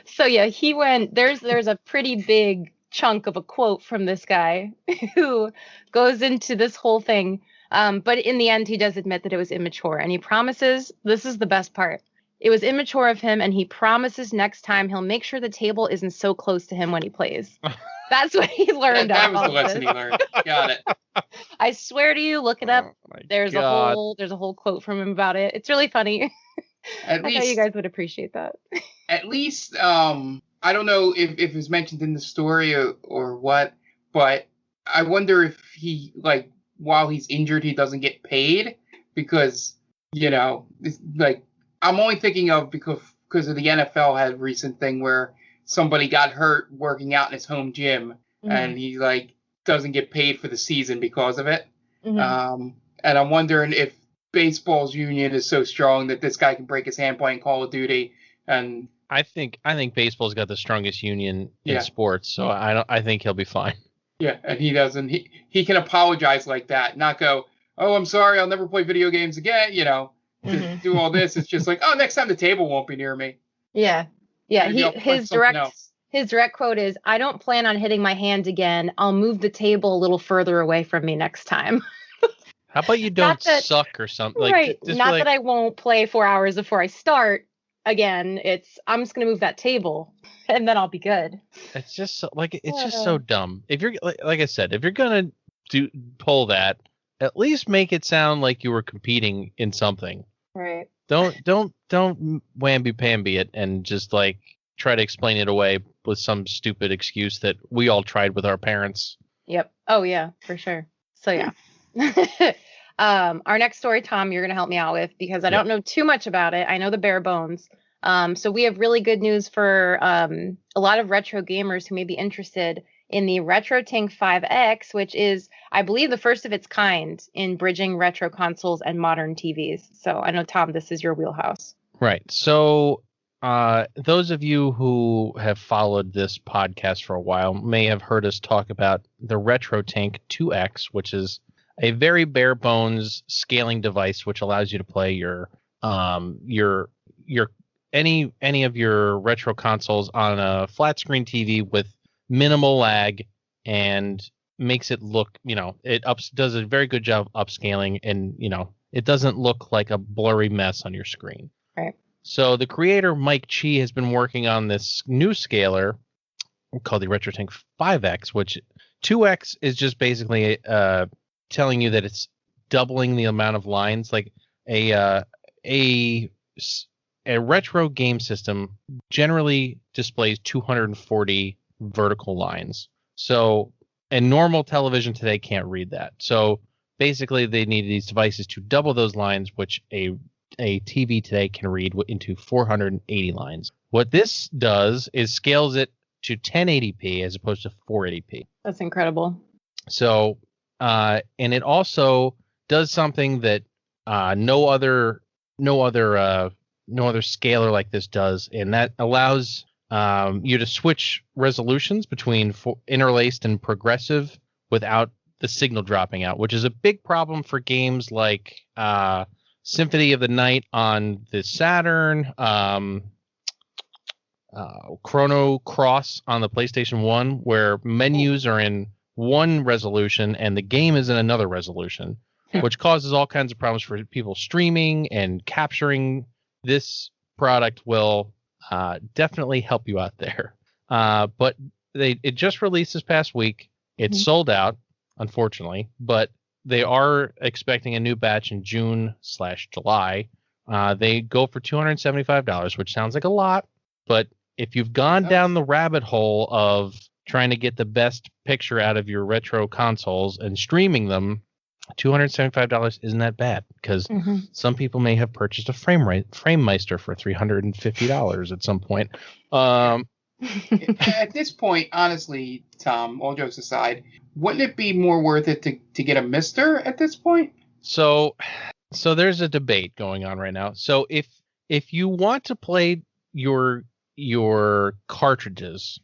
So yeah, he went. There's a pretty big chunk of a quote from this guy who goes into this whole thing. But in the end, he does admit that it was immature, and he promises. This is the best part. It was immature of him, and he promises next time he'll make sure the table isn't so close to him when he plays. That's what he learned. That out was the of lesson this. he learned. Got it. I swear to you, look it up. Oh, my There's God. a whole quote from him about it. It's really funny. At I thought you guys would appreciate that. At least, I don't know if it was mentioned in the story or what, but I wonder if he, like, while he's injured, he doesn't get paid because, it's like, I'm only thinking of because of the NFL had a recent thing where somebody got hurt working out in his home gym and he, like, doesn't get paid for the season because of it. Mhm. And I'm wondering if baseball's union is so strong that this guy can break his hand playing Call of Duty. And I think baseball's got the strongest union in Yeah. sports, so I think he'll be fine. yeah, and he doesn't. He can apologize like that, not go, "Oh, I'm sorry, I'll never play video games again." To do all this. It's just like, "Oh, next time the table won't be near me." Yeah. Yeah. Maybe I'll play His something else. direct quote is, "I don't plan on hitting my hand again. I'll move the table a little further away from me next time." How about you don't that- suck or something? Like, Right. just Not like, that I won't play 4 hours before I start again. I'm just gonna move that table and then I'll be good. it's just so dumb. If you're like I said, if you're gonna pull that, at least make it sound like you were competing in something. Right. Don't whamby-pamby it and just like try to explain it away with some stupid excuse that we all tried with our parents. Yep. Oh yeah, for sure. So yeah. Our next story, Tom, you're gonna help me out with because I don't know too much about it. I know the bare bones. So we have really good news for a lot of retro gamers who may be interested in the RetroTink 5X, which is, I believe, the first of its kind in bridging retro consoles and modern TVs. So I know, Tom, this is your wheelhouse. Right. So those of you who have followed this podcast for a while may have heard us talk about the RetroTink 2X, which is a very bare bones scaling device which allows you to play your any of your retro consoles on a flat screen TV with minimal lag and makes it look, does a very good job upscaling and, it doesn't look like a blurry mess on your screen. Right. So the creator, Mike Chi, has been working on this new scaler called the RetroTink 5X, which 2X is just basically telling you that it's doubling the amount of lines. Like a retro game system generally displays 240 vertical lines. So, and normal television today can't read that. So basically they need these devices to double those lines, which a TV today can read into 480 lines. What this does is scales it to 1080p as opposed to 480p. That's incredible. So, and it also does something that no other scaler like this does, and that allows you to switch resolutions between interlaced and progressive without the signal dropping out, which is a big problem for games like Symphony of the Night on the Saturn, Chrono Cross on the PlayStation 1, where menus are in one resolution and the game is in another resolution, which causes all kinds of problems for people streaming and capturing. This product will definitely help you out there. But it just released this past week. It's sold out, unfortunately, but they are expecting a new batch in June/July. They go for $275, which sounds like a lot, but if you've gone down the rabbit hole of trying to get the best picture out of your retro consoles and streaming them, $275 isn't that bad, because some people may have purchased a FrameMeister for $350 at some point. At this point, honestly, Tom, all jokes aside, wouldn't it be more worth it to get a Mister at this point? So there's a debate going on right now. So if you want to play your cartridges,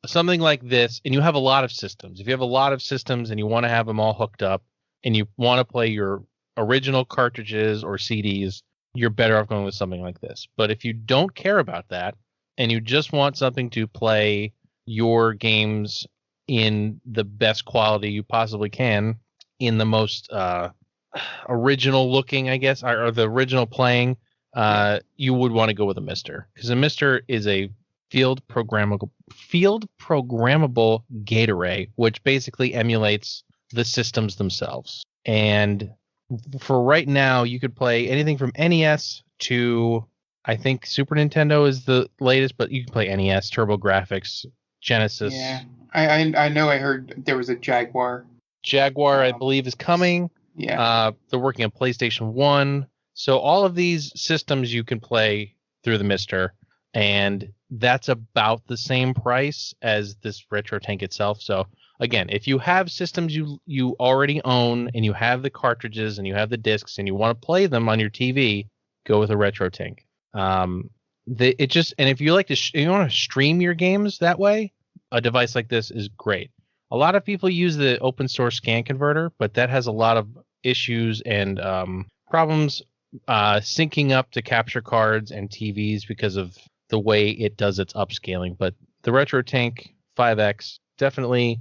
something like this, and you have a lot of systems, if you have a lot of systems and you want to have them all hooked up and you want to play your original cartridges or CDs, you're better off going with something like this. But if you don't care about that and you just want something to play your games in the best quality you possibly can, in the most original looking, I guess, or the original playing, you would want to go with a Mister, because a Mister is a field programmable gate array, which basically emulates the systems themselves. And for right now, you could play anything from NES to, I think Super Nintendo is the latest, but you can play NES, TurboGrafx, Genesis. Yeah, I know. I heard there was a Jaguar. I believe, is coming. Yeah. They're working on PlayStation 1. So all of these systems you can play through the Mister, and that's about the same price as this Retro Tank itself. So again, if you have systems you already own and you have the cartridges and you have the discs and you want to play them on your TV, go with a Retro Tank. And if you like you want to stream your games that way, a device like this is great. A lot of people use the open source scan converter, but that has a lot of issues and problems syncing up to capture cards and TVs because of the way it does its upscaling. But the Retro Tank 5X definitely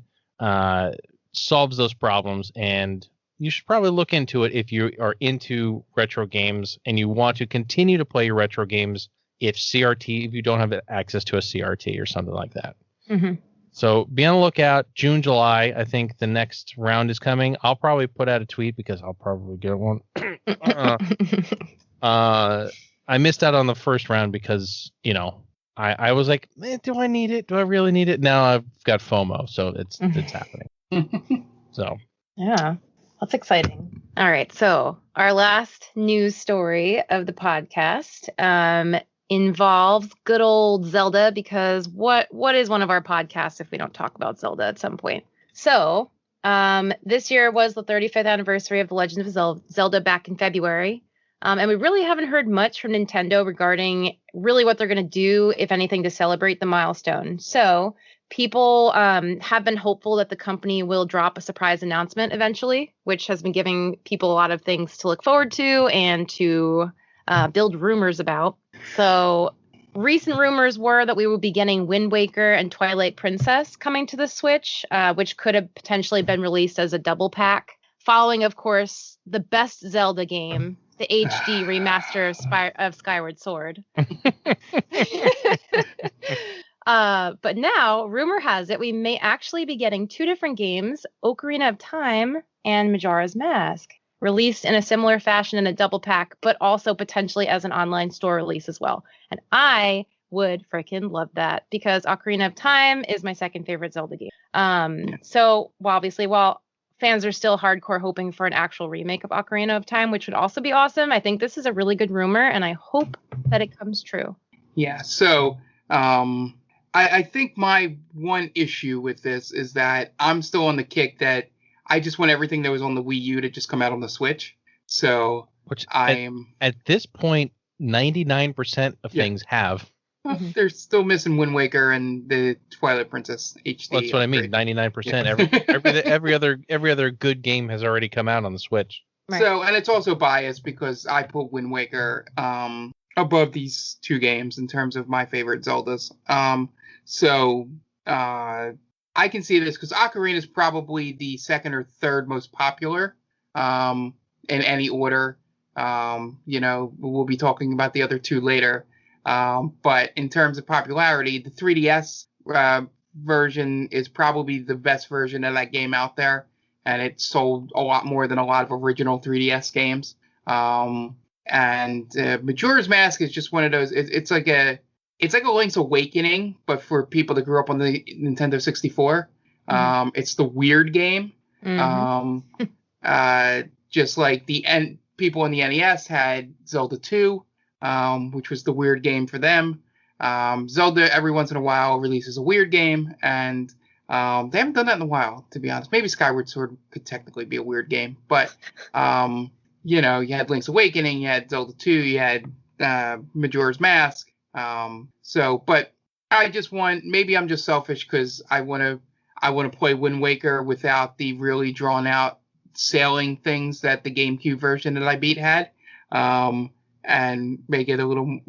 solves those problems, and you should probably look into it if you are into retro games and you want to continue to play your retro games if you don't have access to a CRT or something like that. So be on the lookout. June, July, I think the next round is coming. I'll probably put out a tweet because I'll probably get one. I missed out on the first round because, I was like, do I need it? Do I really need it? Now I've got FOMO, so it's happening. So yeah, that's exciting. All right, so our last news story of the podcast involves good old Zelda, because what is one of our podcasts if we don't talk about Zelda at some point? So this year was the 35th anniversary of The Legend of Zelda back in February. And we really haven't heard much from Nintendo regarding really what they're going to do, if anything, to celebrate the milestone. So people have been hopeful that the company will drop a surprise announcement eventually, which has been giving people a lot of things to look forward to and to build rumors about. So recent rumors were that we will be getting Wind Waker and Twilight Princess coming to the Switch, which could have potentially been released as a double pack, following, of course, the best Zelda game, the HD remaster of Skyward Sword. But now, rumor has it, we may actually be getting two different games, Ocarina of Time and Majora's Mask, released in a similar fashion in a double pack, but also potentially as an online store release as well. And I would freaking love that, because Ocarina of Time is my second favorite Zelda game. So obviously, while fans are still hardcore hoping for an actual remake of Ocarina of Time, which would also be awesome, I think this is a really good rumor, and I hope that it comes true. Yeah, so I think my one issue with this is that I'm still on the kick that I just want everything that was on the Wii U to just come out on the Switch. So Which I'm at this point, 99% of things have. well, they're still missing Wind Waker and the Twilight Princess HD. Well, that's what I mean. 99%. Every other good game has already come out on the Switch. Right. So, and it's also biased because I put Wind Waker above these two games in terms of my favorite Zeldas. I can see this because Ocarina is probably the second or third most popular in any order. We'll be talking about the other two later. But in terms of popularity, the 3DS version is probably the best version of that game out there, and it sold a lot more than a lot of original 3DS games. Majora's Mask is just one of those. It's like a Link's Awakening, but for people that grew up on the Nintendo 64. It's the weird game. Just like people in the NES had Zelda 2, which was the weird game for them. Zelda every once in a while releases a weird game, and they haven't done that in a while, to be honest. Maybe Skyward Sword could technically be a weird game, but you had Link's Awakening, you had Zelda 2, you had Majora's Mask. But I just maybe I'm just selfish because I want to play Wind Waker without the really drawn out sailing things that the GameCube version that I beat had, and make it a little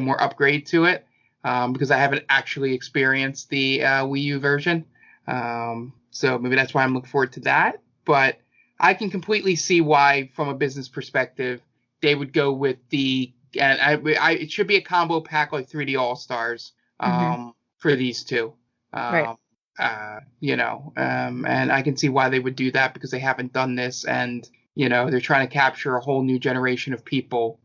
more upgrade to it, because I haven't actually experienced the Wii U version. So maybe that's why I'm looking forward to that. But I can completely see why, from a business perspective, they would go with it should be a combo pack like 3D All Stars for these two. Right. And I can see why they would do that because they haven't done this, and they're trying to capture a whole new generation of people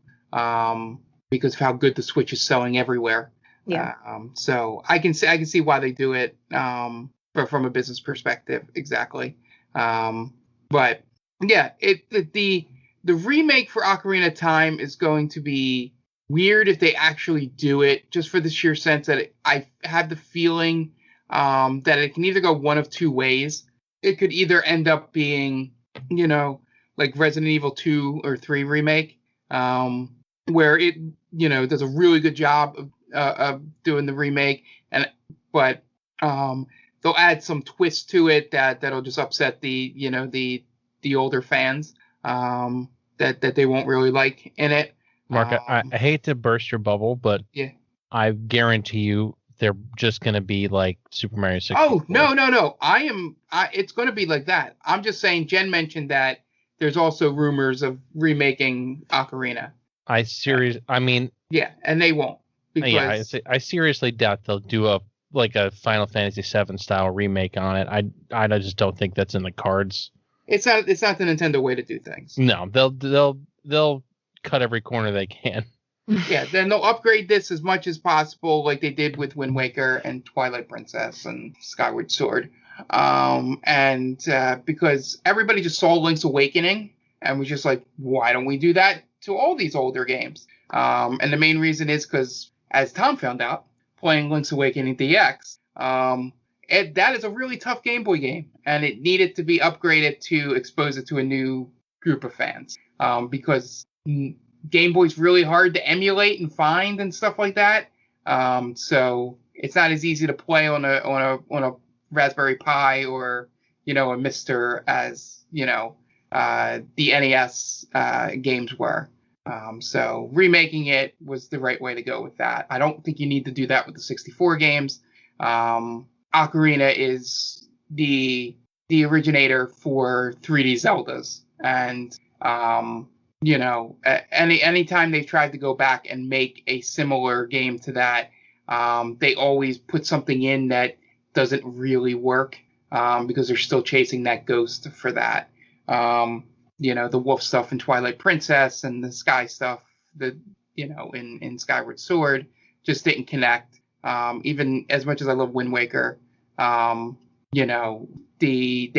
because of how good the Switch is selling everywhere. Yeah. So I can see why they do it, but from a business perspective, exactly. But yeah, the remake for Ocarina of Time is going to be weird if they actually do it, just for the sheer sense that I have the feeling that it can either go one of two ways. It could either end up being, like Resident Evil 2 or 3 remake, where it, does a really good job of doing the remake, but they'll add some twist to it that'll just upset the older fans that they won't really like in it. Mark, I hate to burst your bubble, but yeah, I guarantee you they're just going to be like Super Mario 64. Oh, no. It's going to be like that. I'm just saying, Jen mentioned that there's also rumors of remaking Ocarina. Yeah, and they won't. Because, I seriously doubt they'll do a Final Fantasy VII style remake on it. I just don't think that's in the cards. It's not the Nintendo way to do things. No, they'll cut every corner they can. Yeah, then they'll upgrade this as much as possible, like they did with Wind Waker and Twilight Princess and Skyward Sword. Because everybody just saw Link's Awakening and was just like, why don't we do that to all these older games? And the main reason is because, as Tom found out, playing Link's Awakening DX, that is a really tough Game Boy game, and it needed to be upgraded to expose it to a new group of fans. Because Game Boy's really hard to emulate and find and stuff like that. So it's not as easy to play on a Raspberry Pi or a Mister as the NES games were. So remaking it was the right way to go with that. I don't think you need to do that with the 64 games. Ocarina is the originator for 3D Zeldas, and anytime they've tried to go back and make a similar game to that, they always put something in that doesn't really work, because they're still chasing that ghost for that. The wolf stuff in Twilight Princess and the sky stuff that, in Skyward Sword just didn't connect. Even as much as I love Wind Waker, they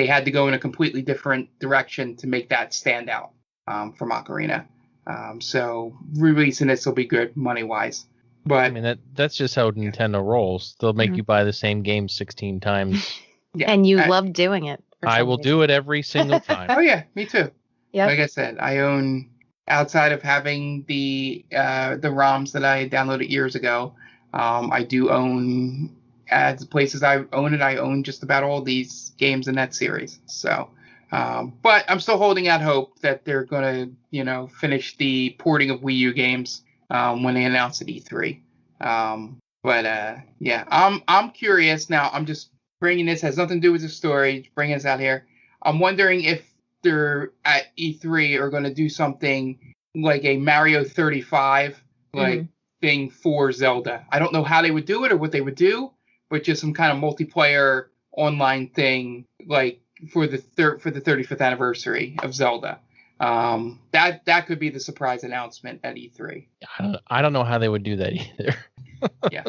had to go in a completely different direction to make that stand out. From Ocarina. So releasing this will be good money-wise. But I mean, that's just how Nintendo rolls. They'll make you buy the same game 16 times. Yeah. And you love doing it. I will do it every single time. Oh, yeah, me too. Yeah. Like I said, I own outside of having the ROMs that I downloaded years ago. I do own, at the places I own just about all these games in that series. So, but I'm still holding out hope that they're gonna, finish the porting of Wii U games when they announce at E3. Yeah, I'm curious now. I'm just bringing this, has nothing to do with the story, bringing this out here. I'm wondering if they're at E3 are going to do something like a Mario 35 thing for Zelda. I don't know how they would do it or what they would do, but just some kind of multiplayer online thing like for the 35th anniversary of Zelda. That could be the surprise announcement at E3. I don't know how they would do that either. Yeah.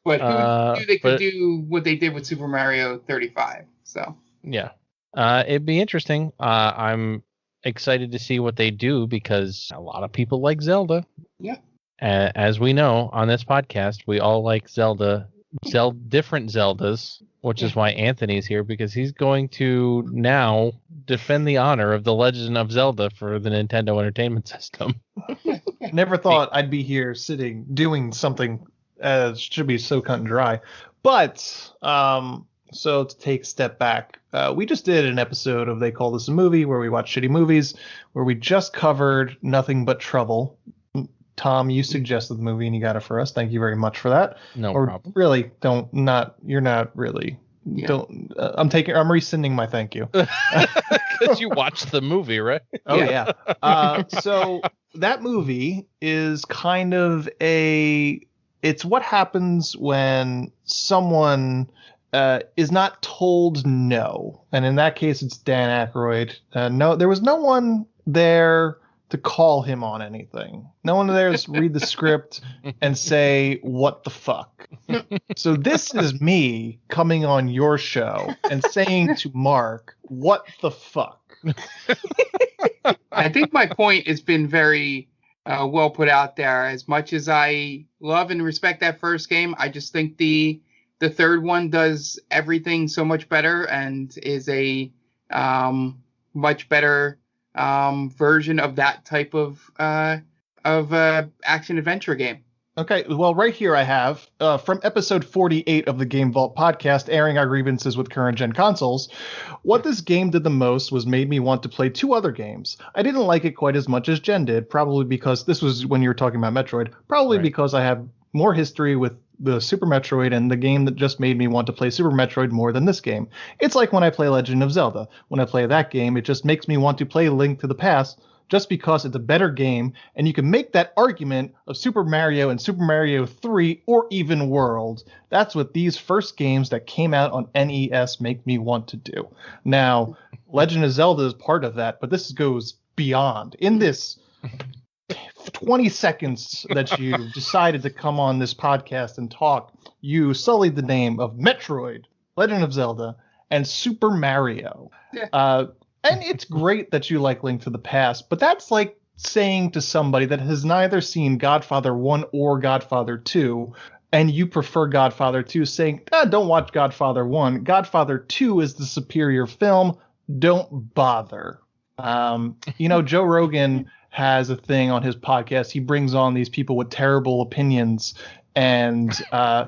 But who knew they could do what they did with Super Mario 35? So yeah, it'd be interesting. I'm excited to see what they do because a lot of people like Zelda. Yeah. As we know on this podcast, we all like Zelda, different Zeldas, which is why Anthony's here, because he's going to now defend the honor of the Legend of Zelda for the Nintendo Entertainment System. Never thought I'd be here sitting doing something should be so cut and dry. But so to take a step back, we just did an episode of They Call This a Movie where we watch shitty movies, where we just covered Nothing But Trouble. Tom, you suggested the movie and you got it for us. Thank you very much for that. No problem. Really, you're not really. Yeah. I'm rescinding my thank you. Because you watched the movie, right? Oh yeah. So that movie is kind of it's what happens when someone is not told no. And in that case, it's Dan Aykroyd. No, there was no one there to call him on anything. No one there to read the script and say, what the fuck? So this is me coming on your show and saying to Mark, what the fuck? I think my point has been very well put out there. As much as I love and respect that first game, I just think the third one does everything so much better and is a much better version of that type of action adventure game. Okay, well, right here I have from episode 48 of the Game Vault podcast, airing our grievances with current gen consoles. What this game did the most was made me want to play two other games. I didn't like it quite as much as Jen did, probably because this was when you were talking about Metroid. Probably because I have more history with the Super Metroid and the game that just made me want to play Super Metroid more than this game. It's like when I play Legend of Zelda. When I play that game, it just makes me want to play Link to the Past just because it's a better game, and you can make that argument of Super Mario and Super Mario 3 or even World. That's what these first games that came out on NES make me want to do. Now, Legend of Zelda is part of that, but this goes beyond. In this 20 seconds that you decided to come on this podcast and talk, you sullied the name of Metroid, Legend of Zelda, and Super Mario. Yeah. And it's great that you like Link to the Past, but that's like saying to somebody that has neither seen Godfather 1 or Godfather 2, and you prefer Godfather 2, saying, don't watch Godfather 1. Godfather 2 is the superior film. Don't bother. Joe Rogan has a thing on his podcast. He brings on these people with terrible opinions, and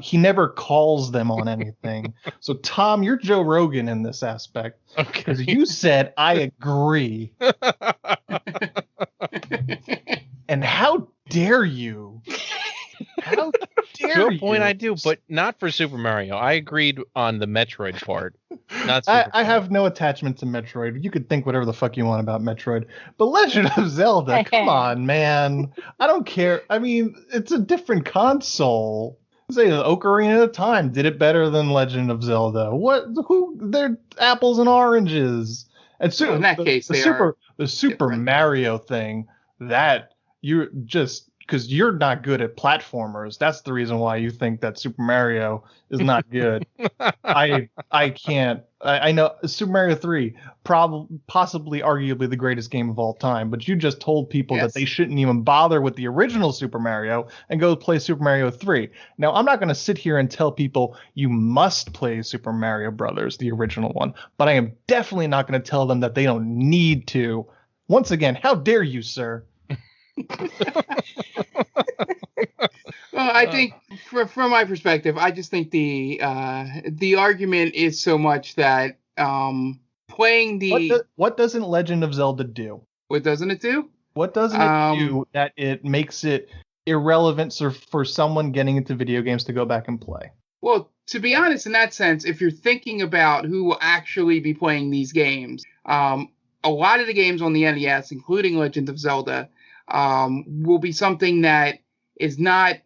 he never calls them on anything. So, Tom, you're Joe Rogan in this aspect. Okay. Because you said, I agree. And how dare you? How dare you? To a point I do, but not for Super Mario. I agreed on the Metroid part. Not I have no attachment to Metroid. You could think whatever the fuck you want about Metroid. But Legend of Zelda, come on, man. I don't care. I mean, it's a different console. Say Ocarina of Time did it better than Legend of Zelda. They're apples and oranges. And so in that case, the Super Mario thing, that you're just because you're not good at platformers. That's the reason why you think that Super Mario is not good. I can't. I know Super Mario 3, possibly arguably the greatest game of all time, but you just told people that they shouldn't even bother with the original Super Mario and go play Super Mario 3. Now, I'm not going to sit here and tell people you must play Super Mario Brothers, the original one, but I am definitely not going to tell them that they don't need to Once again, how dare you, sir? Well, I think from my perspective, I just think the argument is so much that playing the What doesn't Legend of Zelda do? what doesn't it do? What doesn't it do that it makes it irrelevant for someone getting into video games to go back and play? Well, to be honest, in that sense, if you're thinking about who will actually be playing these games, a lot of the games on the NES, including Legend of Zelda, will be something that is not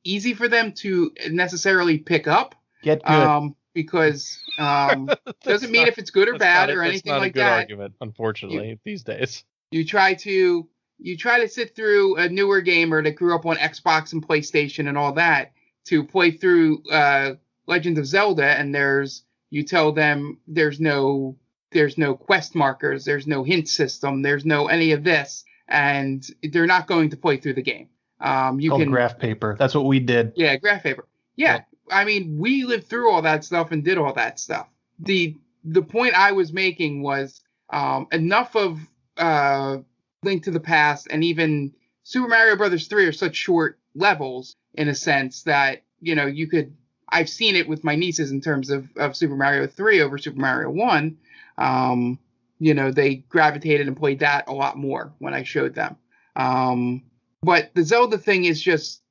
easy for them to necessarily pick up. Get good. Because doesn't mean if it's good or bad or anything like that. That's not a good argument, unfortunately, these days. You try to sit through a newer gamer that grew up on Xbox and PlayStation and all that to play through Legend of Zelda, and you tell them there's no quest markers, there's no hint system, there's no any of this, and they're not going to play through the game. Called graph paper. That's what we did. Yeah, graph paper. Yeah. I mean, we lived through all that stuff and did all that stuff. The point I was making was enough of Link to the Past and even Super Mario Brothers 3 are such short levels in a sense that, you could, I've seen it with my nieces in terms of Super Mario 3 over Super Mario 1. They gravitated and played that a lot more when I showed them. But the Zelda thing is just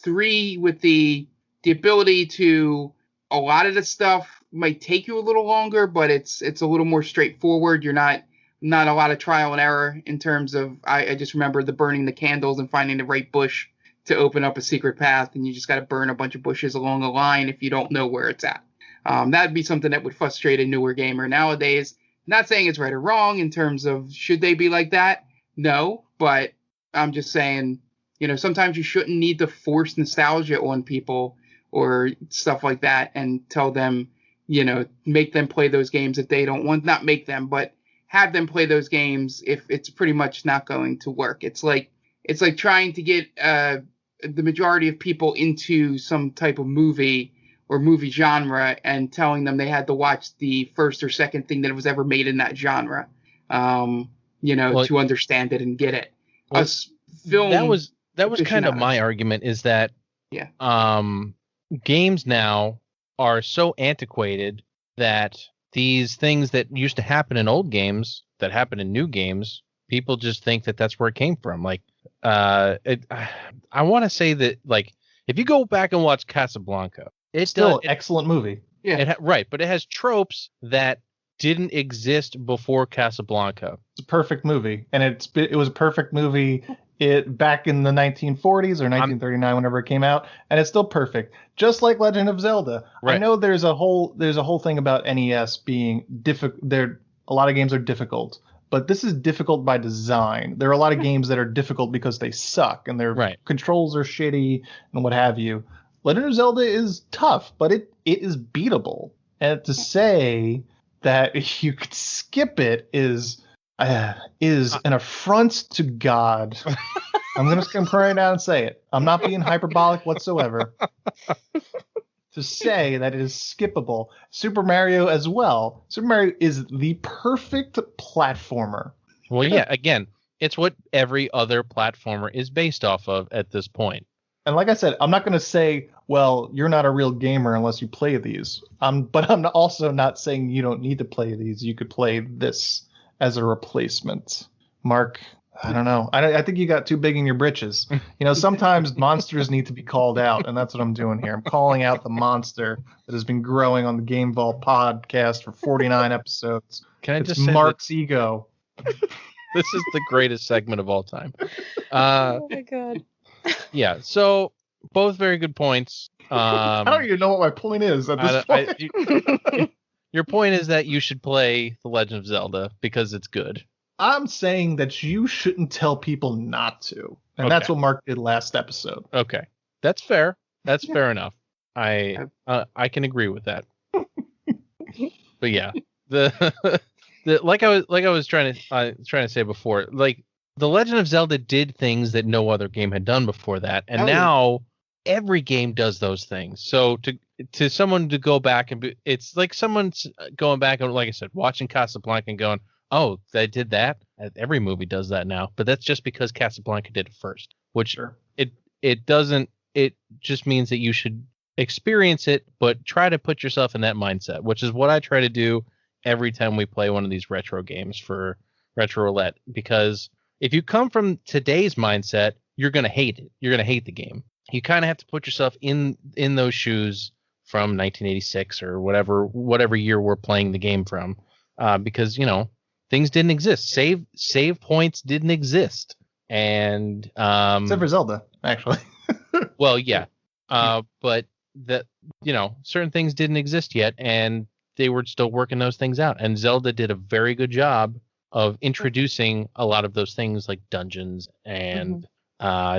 3 with the ability to, a lot of the stuff might take you a little longer, but it's a little more straightforward. You're not a lot of trial and error in terms of, I just remember the burning the candles and finding the right bush to open up a secret path, and you just got to burn a bunch of bushes along the line if you don't know where it's at. That'd be something that would frustrate a newer gamer nowadays. Not saying it's right or wrong in terms of should they be like that? No, but I'm just saying, sometimes you shouldn't need to force nostalgia on people or stuff like that and tell them, make them play those games if they don't want, not make them, but have them play those games if it's pretty much not going to work. It's like trying to get the majority of people into some type of movie or movie genre and telling them they had to watch the first or second thing that was ever made in that genre, to understand it and get it. Well, that was kind of my argument, is that games now are so antiquated that these things that used to happen in old games that happen in new games, people just think that that's where it came from. Like, I want to say that, like, if you go back and watch Casablanca, it's still an excellent movie. Yeah, right, but it has tropes that didn't exist before Casablanca. It's a perfect movie, and it was a perfect movie back in the 1940s or 1939, whenever it came out, and it's still perfect. Just like Legend of Zelda. Right. I know there's a whole thing about NES being difficult. A lot of games are difficult, but this is difficult by design. There are a lot of games that are difficult because they suck and their controls are shitty and what have you. Legend of Zelda is tough, but it is beatable. And to say that you could skip it is an affront to God. I'm going to come right down and say it. I'm not being hyperbolic whatsoever. To say that it is skippable. Super Mario as well. Super Mario is the perfect platformer. Well, yeah, again, it's what every other platformer is based off of at this point. And like I said, I'm not going to say, well, you're not a real gamer unless you play these. But I'm also not saying you don't need to play these. You could play this as a replacement. Mark, I don't know. I think you got too big in your britches. Sometimes monsters need to be called out, and that's what I'm doing here. I'm calling out the monster that has been growing on the Game Vault podcast for 49 episodes. Can I it's just say Mark's ego. This is the greatest segment of all time. Oh my God. Yeah, so both very good points. I don't even know what my point is at this point. Your point is that you should play The Legend of Zelda because it's good. I'm saying that you shouldn't tell people not to. And that's what Mark did last episode. Okay. That's fair. That's fair enough. I can agree with that. But yeah, the like I was trying to say before, like, The Legend of Zelda did things that no other game had done before that, and now every game does those things. So to someone to go back and it's like someone's going back and, like I said, watching Casablanca and going, oh, they did that. Every movie does that now, but that's just because Casablanca did it first. Which Sure. it doesn't. It just means that you should experience it, but try to put yourself in that mindset, which is what I try to do every time we play one of these retro games for Retro Roulette. Because if you come from today's mindset, you're gonna hate it. You're gonna hate the game. You kind of have to put yourself in those shoes from 1986 or whatever year we're playing the game from, because things didn't exist. Save points didn't exist, and Except for Zelda, actually. well, yeah, but that certain things didn't exist yet, and they were still working those things out. And Zelda did a very good job of introducing a lot of those things, like dungeons and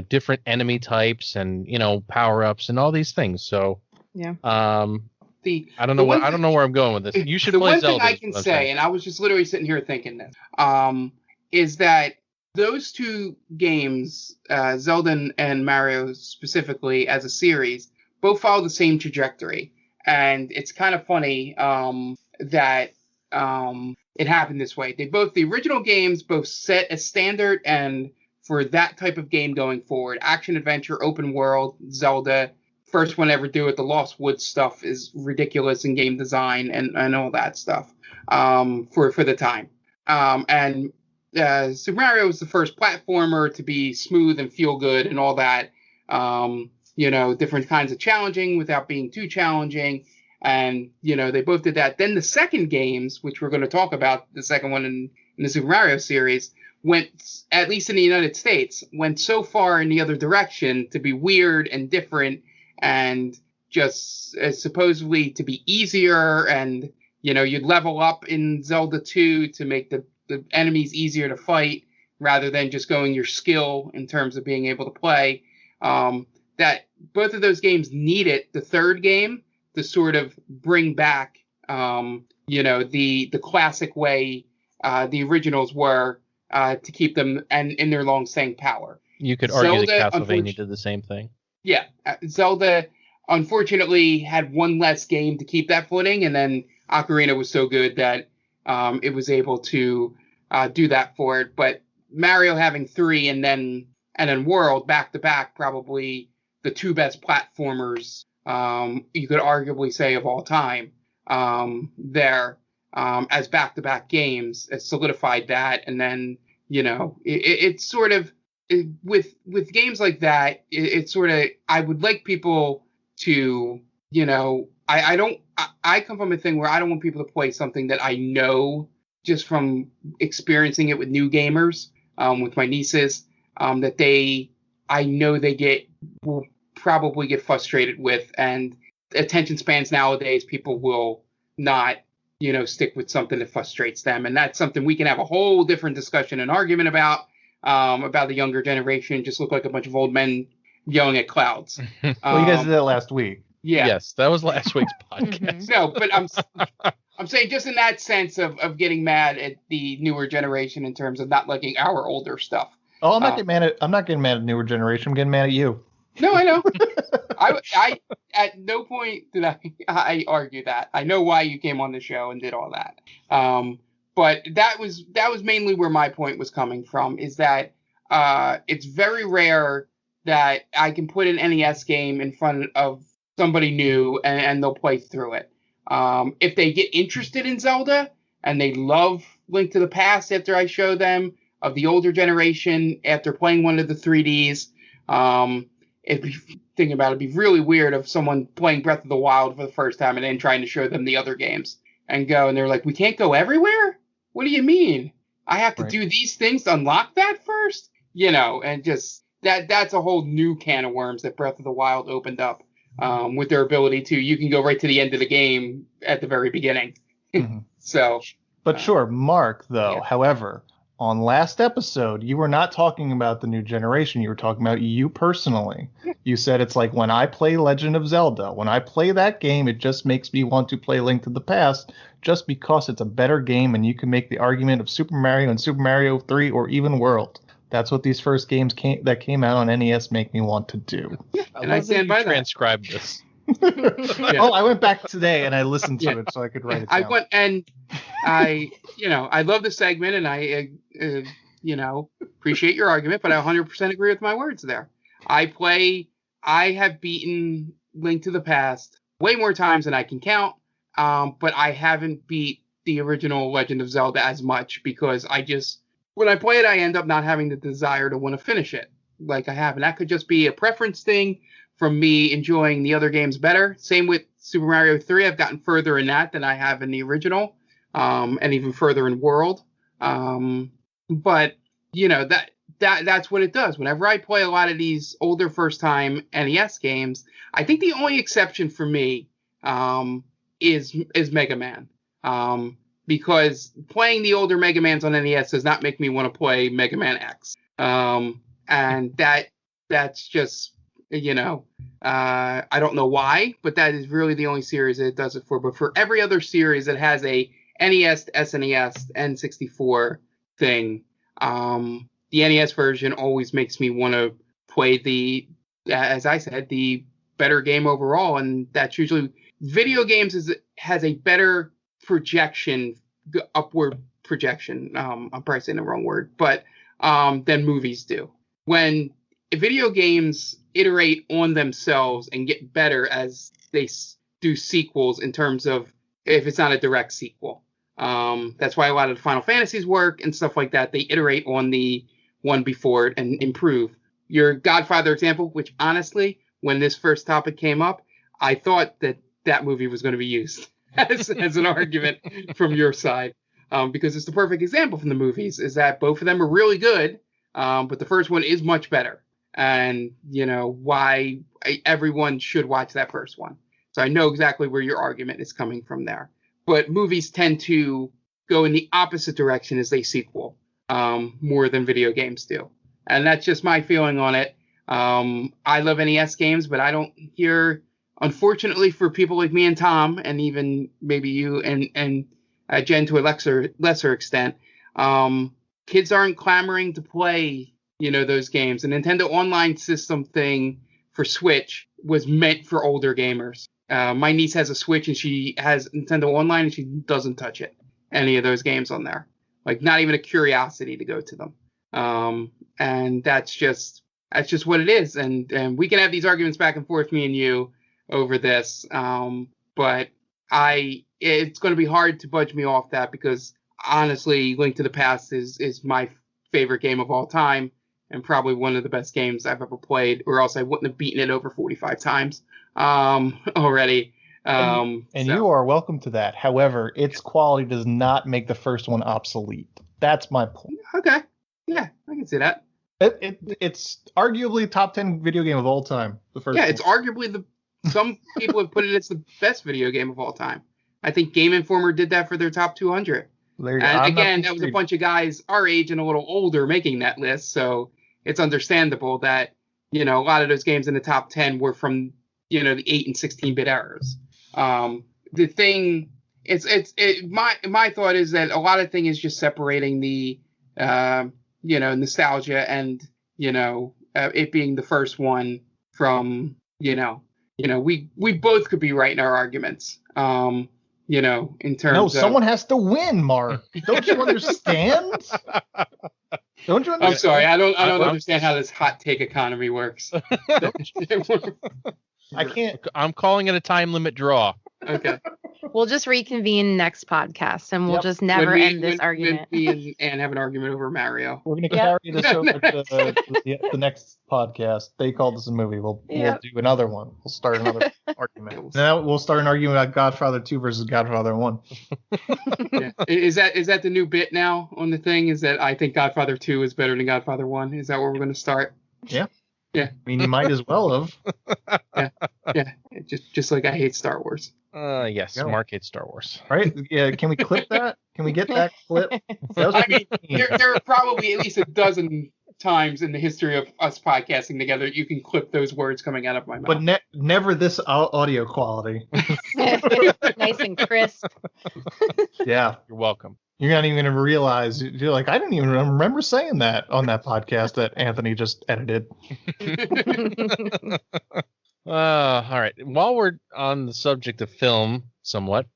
different enemy types, and power ups and all these things. So Yeah. I don't know where I'm going with this. You should play Zelda. The one thing I can say, and I was just literally sitting here thinking this, is that those two games, Zelda and Mario specifically as a series, both follow the same trajectory. And it's kind of funny that it happened this way. The original games both set a standard, and for that type of game going forward, action adventure, open world, Zelda, first one ever do it. The Lost Woods stuff is ridiculous in game design and all that stuff for the time. And Super Mario was the first platformer to be smooth and feel good and all that. Different kinds of challenging without being too challenging. And, they both did that. Then the second games, which we're going to talk about, the second one in the Super Mario series, went, at least in the United States, went so far in the other direction to be weird and different and just supposedly to be easier. And, you'd level up in Zelda 2 to make the enemies easier to fight rather than just going your skill in terms of being able to play. That both of those games needed the third game to sort of bring back, the classic way the originals were to keep them and in their long-staying power. You could argue that Castlevania did the same thing. Yeah, Zelda unfortunately had one less game to keep that footing, and then Ocarina was so good that it was able to do that for it. But Mario having 3 and then World back to back, probably the two best platformers you could arguably say of all time there as back to back games, it solidified that. And then it's sort of with games like that, it's sort of, I would like people to I come from a thing where I don't want people to play something that I know just from experiencing it with new gamers, with my nieces, that I know they will probably get frustrated with, and attention spans nowadays, people will not, stick with something that frustrates them. And that's something we can have a whole different discussion and argument about the younger generation just look like a bunch of old men yelling at clouds. Well, you guys did that last week. Yeah. Yes, that was last week's podcast. No, but I'm saying just in that sense of getting mad at the newer generation in terms of not liking our older stuff. Oh, I'm not getting mad at newer generation. I'm getting mad at you. No, I know. I at no point did I argue that. I know why you came on the show and did all that. But that was mainly where my point was coming from, is that it's very rare that I can put an NES game in front of somebody new and they'll play through it. If they get interested in Zelda and they love Link to the Past after I show them, of the older generation after playing one of the 3Ds, if you think about it, it'd be really weird of someone playing Breath of the Wild for the first time and then trying to show them the other games and they're like, we can't go everywhere? What do you mean? I have to do these things to unlock that first? And just that's a whole new can of worms that Breath of the Wild opened up with their ability to, you can go right to the end of the game at the very beginning. Mm-hmm. So. But sure, Mark, though, however, on last episode, you were not talking about the new generation. You were talking about you personally. You said it's like when I play Legend of Zelda, when I play that game, it just makes me want to play Link to the Past just because it's a better game, and you can make the argument of Super Mario and Super Mario 3 or even World. That's what these first games that came out on NES make me want to do. And I stand by that. Transcribe this. Oh, I went back today and I listened to it so I could write it down. I went and I love the segment and I appreciate your argument, but I 100% agree with my words there. I have beaten Link to the Past way more times than I can count, but I haven't beat the original Legend of Zelda as much because when I play it, I end up not having the desire to want to finish it like I have. And that could just be a preference thing from me enjoying the other games better. Same with Super Mario 3. I've gotten further in that than I have in the original, and even further in World. But, that's what it does. Whenever I play a lot of these older first-time NES games, I think the only exception for me is Mega Man. Because playing the older Mega Mans on NES does not make me want to play Mega Man X. And that's just, I don't know why, but that is really the only series that it does it for. But for every other series that has a NES, SNES, N64 thing, the NES version always makes me want to play as I said, the better game overall. And that's usually video games has a better projection, upward projection. I'm probably saying the wrong word, but than movies do. When video games iterate on themselves and get better as they do sequels in terms of if it's not a direct sequel. That's why a lot of the Final Fantasies work and stuff like that. They iterate on the one before it and improve. Your Godfather example, which honestly, when this first topic came up, I thought that movie was going to be used as an argument from your side, because it's the perfect example from the movies, is that both of them are really good, but the first one is much better. And, why everyone should watch that first one. So I know exactly where your argument is coming from there. But movies tend to go in the opposite direction as they sequel, more than video games do. And that's just my feeling on it. I love NES games, but I don't hear, unfortunately for people like me and Tom, and even maybe you and Jen to a lesser extent, kids aren't clamoring to play, those games. The Nintendo Online System thing for Switch was meant for older gamers. My niece has a Switch and she has Nintendo Online and she doesn't touch it. Any of those games on there. Like, not even a curiosity to go to them. And that's just what it is. And we can have these arguments back and forth, me and you, over this. But it's going to be hard to budge me off that because honestly, Link to the Past is my favorite game of all time and probably one of the best games I've ever played, or else I wouldn't have beaten it over 45 times already. And you are welcome to that. However, its quality does not make the first one obsolete. That's my point. Okay. Yeah, I can see that. It's arguably top 10 video game of all time. The first. Yeah, one. It's arguably some people have put it as the best video game of all time. I think Game Informer did that for their top 200. And again, that was a bunch of guys our age and a little older making that list, so it's understandable that, a lot of those games in the top 10 were from, the 8 and 16-bit eras. The thing, my thought is that a lot of thing is just separating the, nostalgia and, it being the first one from, we both could be right in our arguments. In terms of... someone has to win, Mark. Don't you understand? Don't you understand? I'm sorry, I don't understand how this hot take economy works. I can't. I'm calling it a time limit draw. Okay. We'll just reconvene next podcast, and we'll just never end this argument. Me and have an argument over Mario. We're going to carry this over to the next podcast. They called this a movie. We'll do another one. We'll start another argument. Now we'll start an argument about Godfather 2 versus Godfather 1. Yeah. Is that the new bit now on the thing? Is that I think Godfather 2 is better than Godfather 1? Is that where we're going to start? Yeah. Yeah. I mean, you might as well have. Yeah. Just like I hate Star Wars. Yes, Mark hates Star Wars. All right. Yeah. Can we clip that? Can we get that clip? I mean, there are probably at least a dozen times in the history of us podcasting together you can clip those words coming out of my mouth. But never this audio quality. Nice and crisp. Yeah. You're welcome. You're not even going to realize. You're like, I didn't even remember saying that on that podcast that Anthony just edited. All right. While we're on the subject of film, somewhat,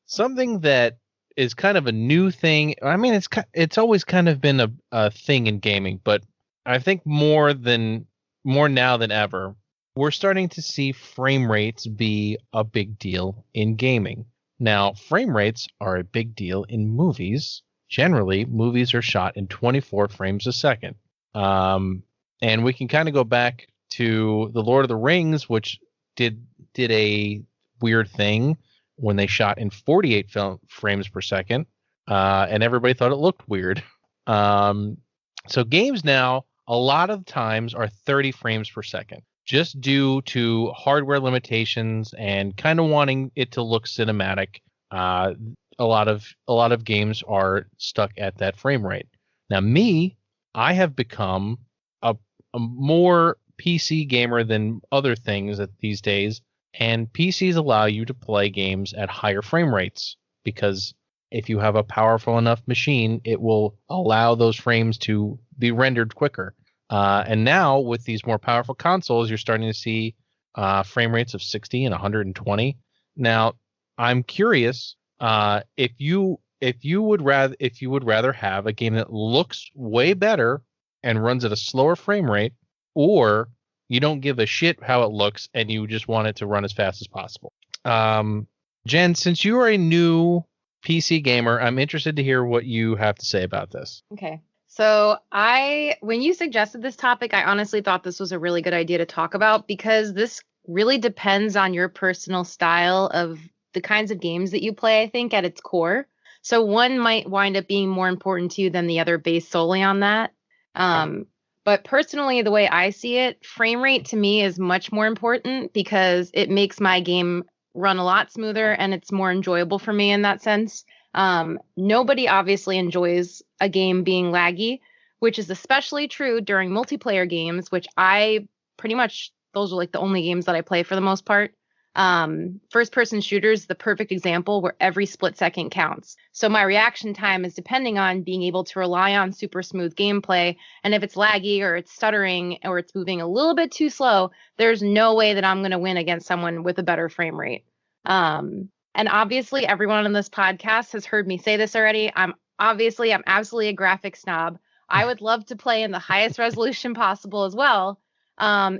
something that is kind of a new thing. I mean, it's always kind of been a thing in gaming, but I think more now than ever, we're starting to see frame rates be a big deal in gaming. Now, frame rates are a big deal in movies. Generally, movies are shot in 24 frames a second. And we can kind of go back to The Lord of the Rings, which did a weird thing when they shot in 48 frames per second, and everybody thought it looked weird. So games now, a lot of times, are 30 frames per second, just due to hardware limitations and kind of wanting it to look cinematic. A lot of games are stuck at that frame rate. Now, I have become a more PC gamer than other things these days, and PCs allow you to play games at higher frame rates because if you have a powerful enough machine, it will allow those frames to be rendered quicker. And now with these more powerful consoles, you're starting to see frame rates of 60 and 120. Now, I'm curious if you would rather have a game that looks way better and runs at a slower frame rate, or you don't give a shit how it looks and you just want it to run as fast as possible. Jen, since you are a new PC gamer, I'm interested to hear what you have to say about this. Okay. So when you suggested this topic, I honestly thought this was a really good idea to talk about because this really depends on your personal style of the kinds of games that you play, I think, at its core. So one might wind up being more important to you than the other based solely on that. But personally, the way I see it, frame rate to me is much more important because it makes my game run a lot smoother and it's more enjoyable for me in that sense. Nobody obviously enjoys a game being laggy, which is especially true during multiplayer games, which those are like the only games that I play for the most part. First person shooters is the perfect example where every split second counts. So my reaction time is depending on being able to rely on super smooth gameplay. And if it's laggy or it's stuttering or it's moving a little bit too slow, there's no way that I'm going to win against someone with a better frame rate. And obviously everyone on this podcast has heard me say this already. I'm absolutely a graphic snob. I would love to play in the highest resolution possible as well.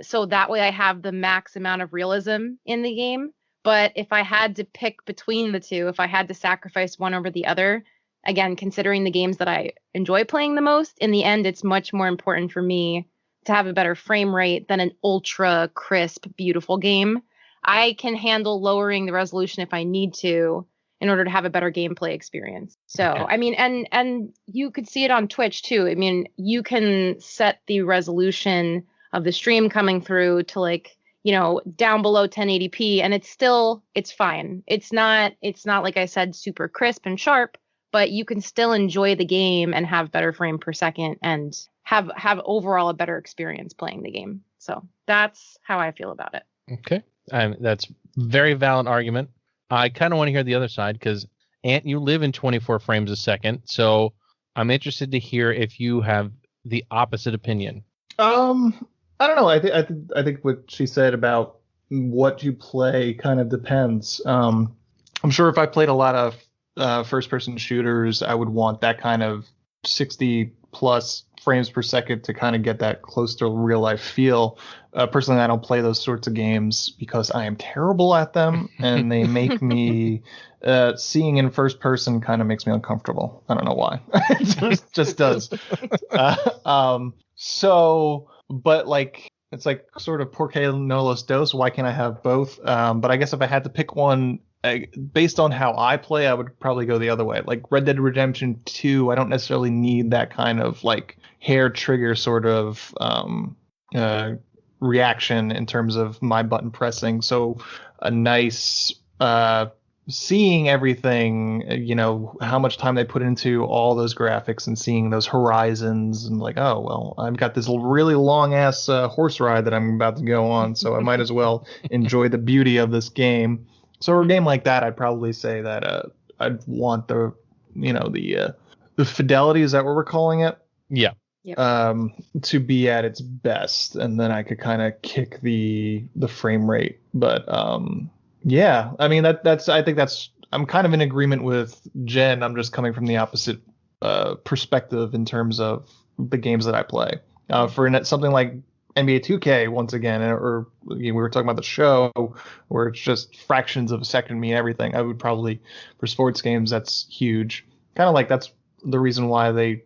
So that way I have the max amount of realism in the game. But if I had to pick between the two, if I had to sacrifice one over the other, again, considering the games that I enjoy playing the most, in the end, it's much more important for me to have a better frame rate than an ultra crisp, beautiful game. I can handle lowering the resolution if I need to in order to have a better gameplay experience. So, okay. I mean, and you could see it on Twitch too. I mean, you can set the resolution of the stream coming through to down below 1080p and it's fine. It's not like I said, super crisp and sharp, but you can still enjoy the game and have better frame per second and have overall a better experience playing the game. So that's how I feel about it. Okay. That's very valid argument. I kind of want to hear the other side because Ant, you live in 24 frames a second. So I'm interested to hear if you have the opposite opinion. I don't know. I think what she said about what you play kind of depends. I'm sure if I played a lot of first-person shooters, I would want that kind of 60 plus frames per second to kind of get that close to real-life feel. Personally, I don't play those sorts of games because I am terrible at them, and they make me seeing in first person kind of makes me uncomfortable. I don't know why. It just does. But it's like sort of porque no los dos. Why can't I have both? But I guess if I had to pick one based on how I play, I would probably go the other way. Like Red Dead Redemption 2, I don't necessarily need that kind of like hair trigger sort of reaction in terms of my button pressing. So a nice seeing everything, how much time they put into all those graphics and seeing those horizons and like, oh, well, I've got this really long ass horse ride that I'm about to go on. So I might as well enjoy the beauty of this game. So for a game like that, I'd probably say that I'd want the fidelity. Is that what we're calling it? Yeah. Yep. to be at its best, and then I could kind of kick the frame rate. But yeah, I mean I think I'm kind of in agreement with Jen. I'm just coming from the opposite perspective in terms of the games that I play. For something like NBA 2K, once again, or we were talking about the show where it's just fractions of a second mean everything. I would probably, for sports games, that's huge. Kind of like that's the reason why they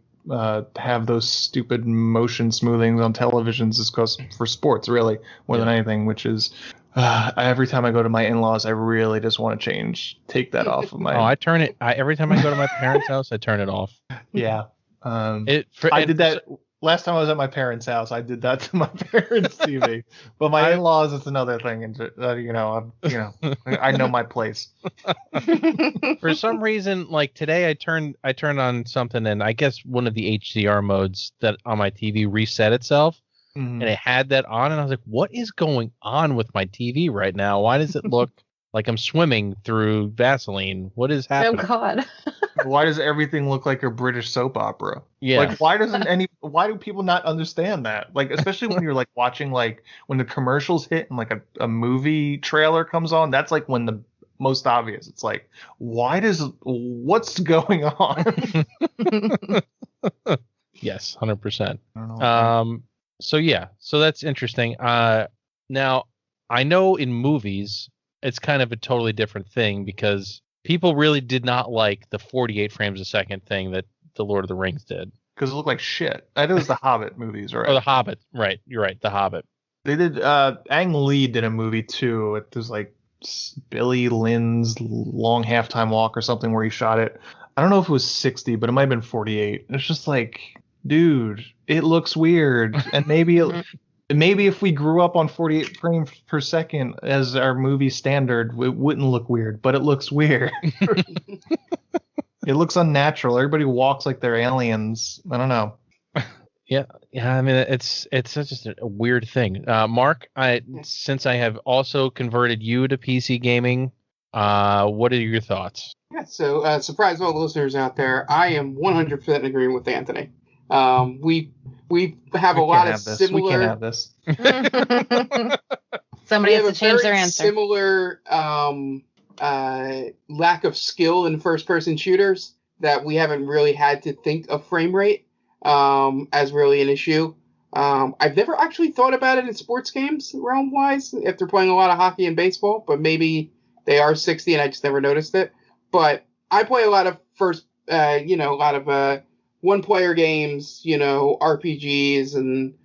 have those stupid motion smoothings on televisions, is because for sports, really, more than anything, which is every time I go to my in-laws, I really just want to take that off of my. I turn it every time I go to my parents' house. I turn it off. Yeah. I did that last time I was at my parents' house. I did that to my parents' TV, but my in-laws, it's another thing. And I know my place. For some reason, like today, I turned on something, and I guess one of the HDR modes that on my TV reset itself, and it had that on, and I was like, "What is going on with my TV right now? Why does it look like I'm swimming through Vaseline? What is happening?" Oh God. Why does everything look like a British soap opera? Yeah. Like, why do people not understand that? Like, especially when you're like watching, like when the commercials hit and like a movie trailer comes on, that's like when the most obvious. It's like, what's going on? Yes, 100%. I don't know. So that's interesting. Now I know in movies it's kind of a totally different thing because people really did not like the 48 frames a second thing that the Lord of the Rings did. Because it looked like shit. I think it was the Hobbit movies, right? Oh, the Hobbit. Right. You're right. The Hobbit. They did. Ang Lee did a movie too. It was like Billy Lynn's Long Halftime Walk or something where he shot it. I don't know if it was 60, but it might have been 48. It's just like, dude, it looks weird. And maybe if we grew up on 48 frames per second as our movie standard, it wouldn't look weird, but it looks weird. It looks unnatural. Everybody walks like they're aliens. I don't know. Yeah. I mean, it's just a weird thing. Mark, since I have also converted you to PC gaming, what are your thoughts? Yeah, so surprise all the listeners out there, I am 100% in agreement with Anthony. We have a lot of similar. We can't have this. Somebody has to change their answer. Similar lack of skill in first-person shooters that we haven't really had to think of frame rate as really an issue. I've never actually thought about it in sports games realm-wise if they're playing a lot of hockey and baseball, but maybe they are 60 and I just never noticed it. But I play a lot of one-player games, RPGs, and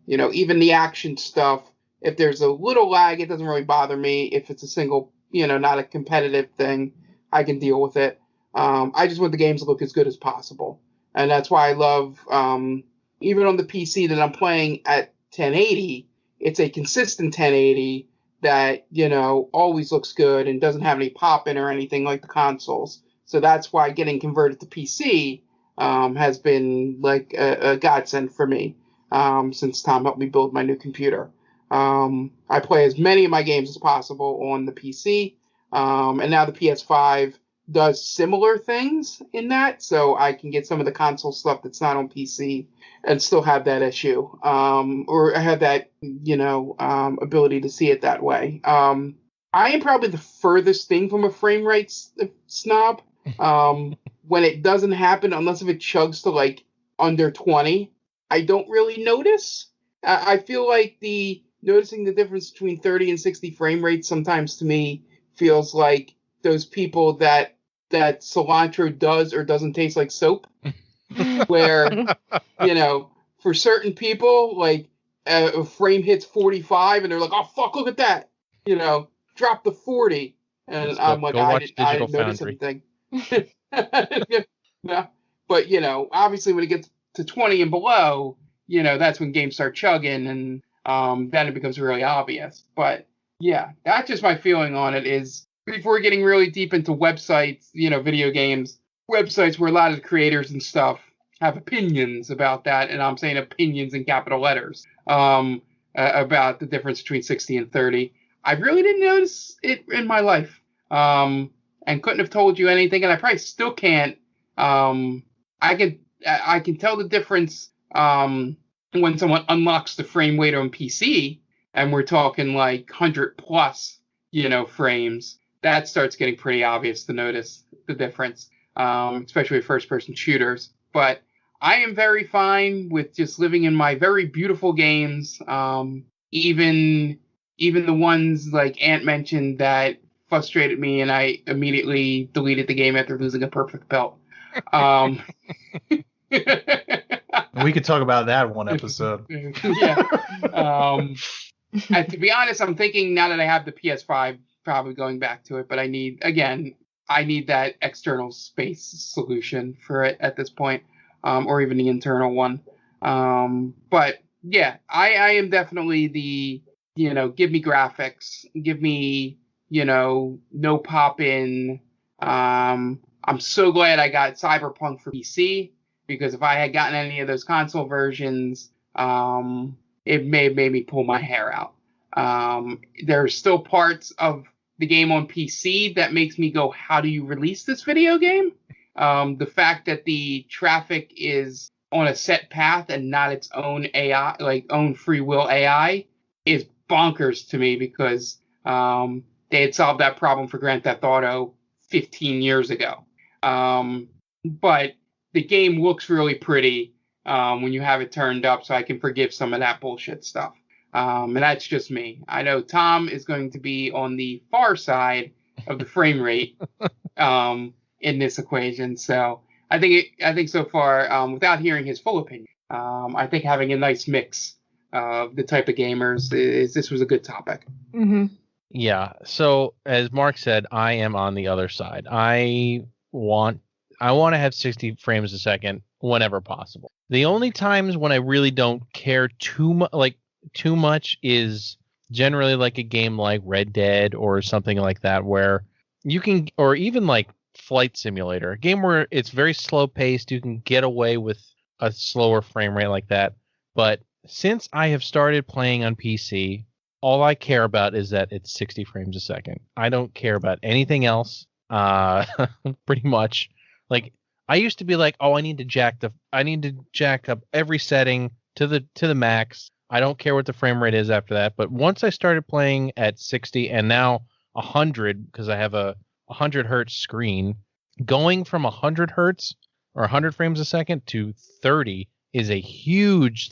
even the action stuff. If there's a little lag, it doesn't really bother me. If it's a single, not a competitive thing, I can deal with it. I just want the games to look as good as possible, and that's why I love, even on the PC that I'm playing at 1080, it's a consistent 1080 that always looks good and doesn't have any pop-in or anything like the consoles. So that's why getting converted to PC has been like a godsend for me since Tom helped me build my new computer. I play as many of my games as possible on the PC, and now the PS5 does similar things in that, so I can get some of the console stuff that's not on PC and still have that issue, or have that, ability to see it that way. I am probably the furthest thing from a frame rate snob. When it doesn't happen, unless if it chugs to like under 20, I don't really notice. I feel like noticing the difference between 30 and 60 frame rates sometimes to me feels like those people that cilantro does or doesn't taste like soap. Where, for certain people, like a frame hits 45 and they're like, oh fuck, look at that. Drop the 40. And I'm like, I didn't notice anything. No. But, obviously when it gets to 20 and below, that's when games start chugging, and then it becomes really obvious. But yeah, that's just my feeling on it. Is before getting really deep into websites, video games, websites where a lot of the creators and stuff have opinions about that, and I'm saying opinions in capital letters, about the difference between 60 and 30. I really didn't notice it in my life, and couldn't have told you anything, and I probably still can't. I could I can tell the difference when someone unlocks the frame rate on PC, and we're talking like 100 plus, frames. That starts getting pretty obvious to notice the difference, especially with first-person shooters. But I am very fine with just living in my very beautiful games, even the ones like Ant mentioned that frustrated me, and I immediately deleted the game after losing a perfect belt. We could talk about that one episode. Yeah. And to be honest, I'm thinking now that I have the PS5, probably going back to it, but I need that external space solution for it at this point, or even the internal one. But yeah, I am definitely the, give me graphics, give me, no pop in. I'm so glad I got Cyberpunk for PC, because if I had gotten any of those console versions, it may have made me pull my hair out. There are still parts of the game on PC that makes me go, how do you release this video game? The fact that the traffic is on a set path and not its own AI, like own free will AI, is bonkers to me, because they had solved that problem for Grand Theft Auto 15 years ago. But the game looks really pretty when you have it turned up, so I can forgive some of that bullshit stuff. And that's just me. I know Tom is going to be on the far side of the frame rate in this equation. So I think so far, without hearing his full opinion, I think having a nice mix of the type of gamers this was a good topic. Mm-hmm. Yeah. So as Mark said, I am on the other side. I want to have 60 frames a second whenever possible. The only times when I really don't care too much is generally like a game like Red Dead or something like that, where you can, or even like Flight Simulator, a game where it's very slow paced, you can get away with a slower frame rate like that. But since I have started playing on PC, all I care about is that it's 60 frames a second. I don't care about anything else. Pretty much. Like, I used to be like, oh, I need to jack up every setting to the max. I don't care what the frame rate is after that. But once I started playing at 60 and now 100, because I have a 100 hertz screen, going from 100 hertz or 100 frames a second to 30 is a huge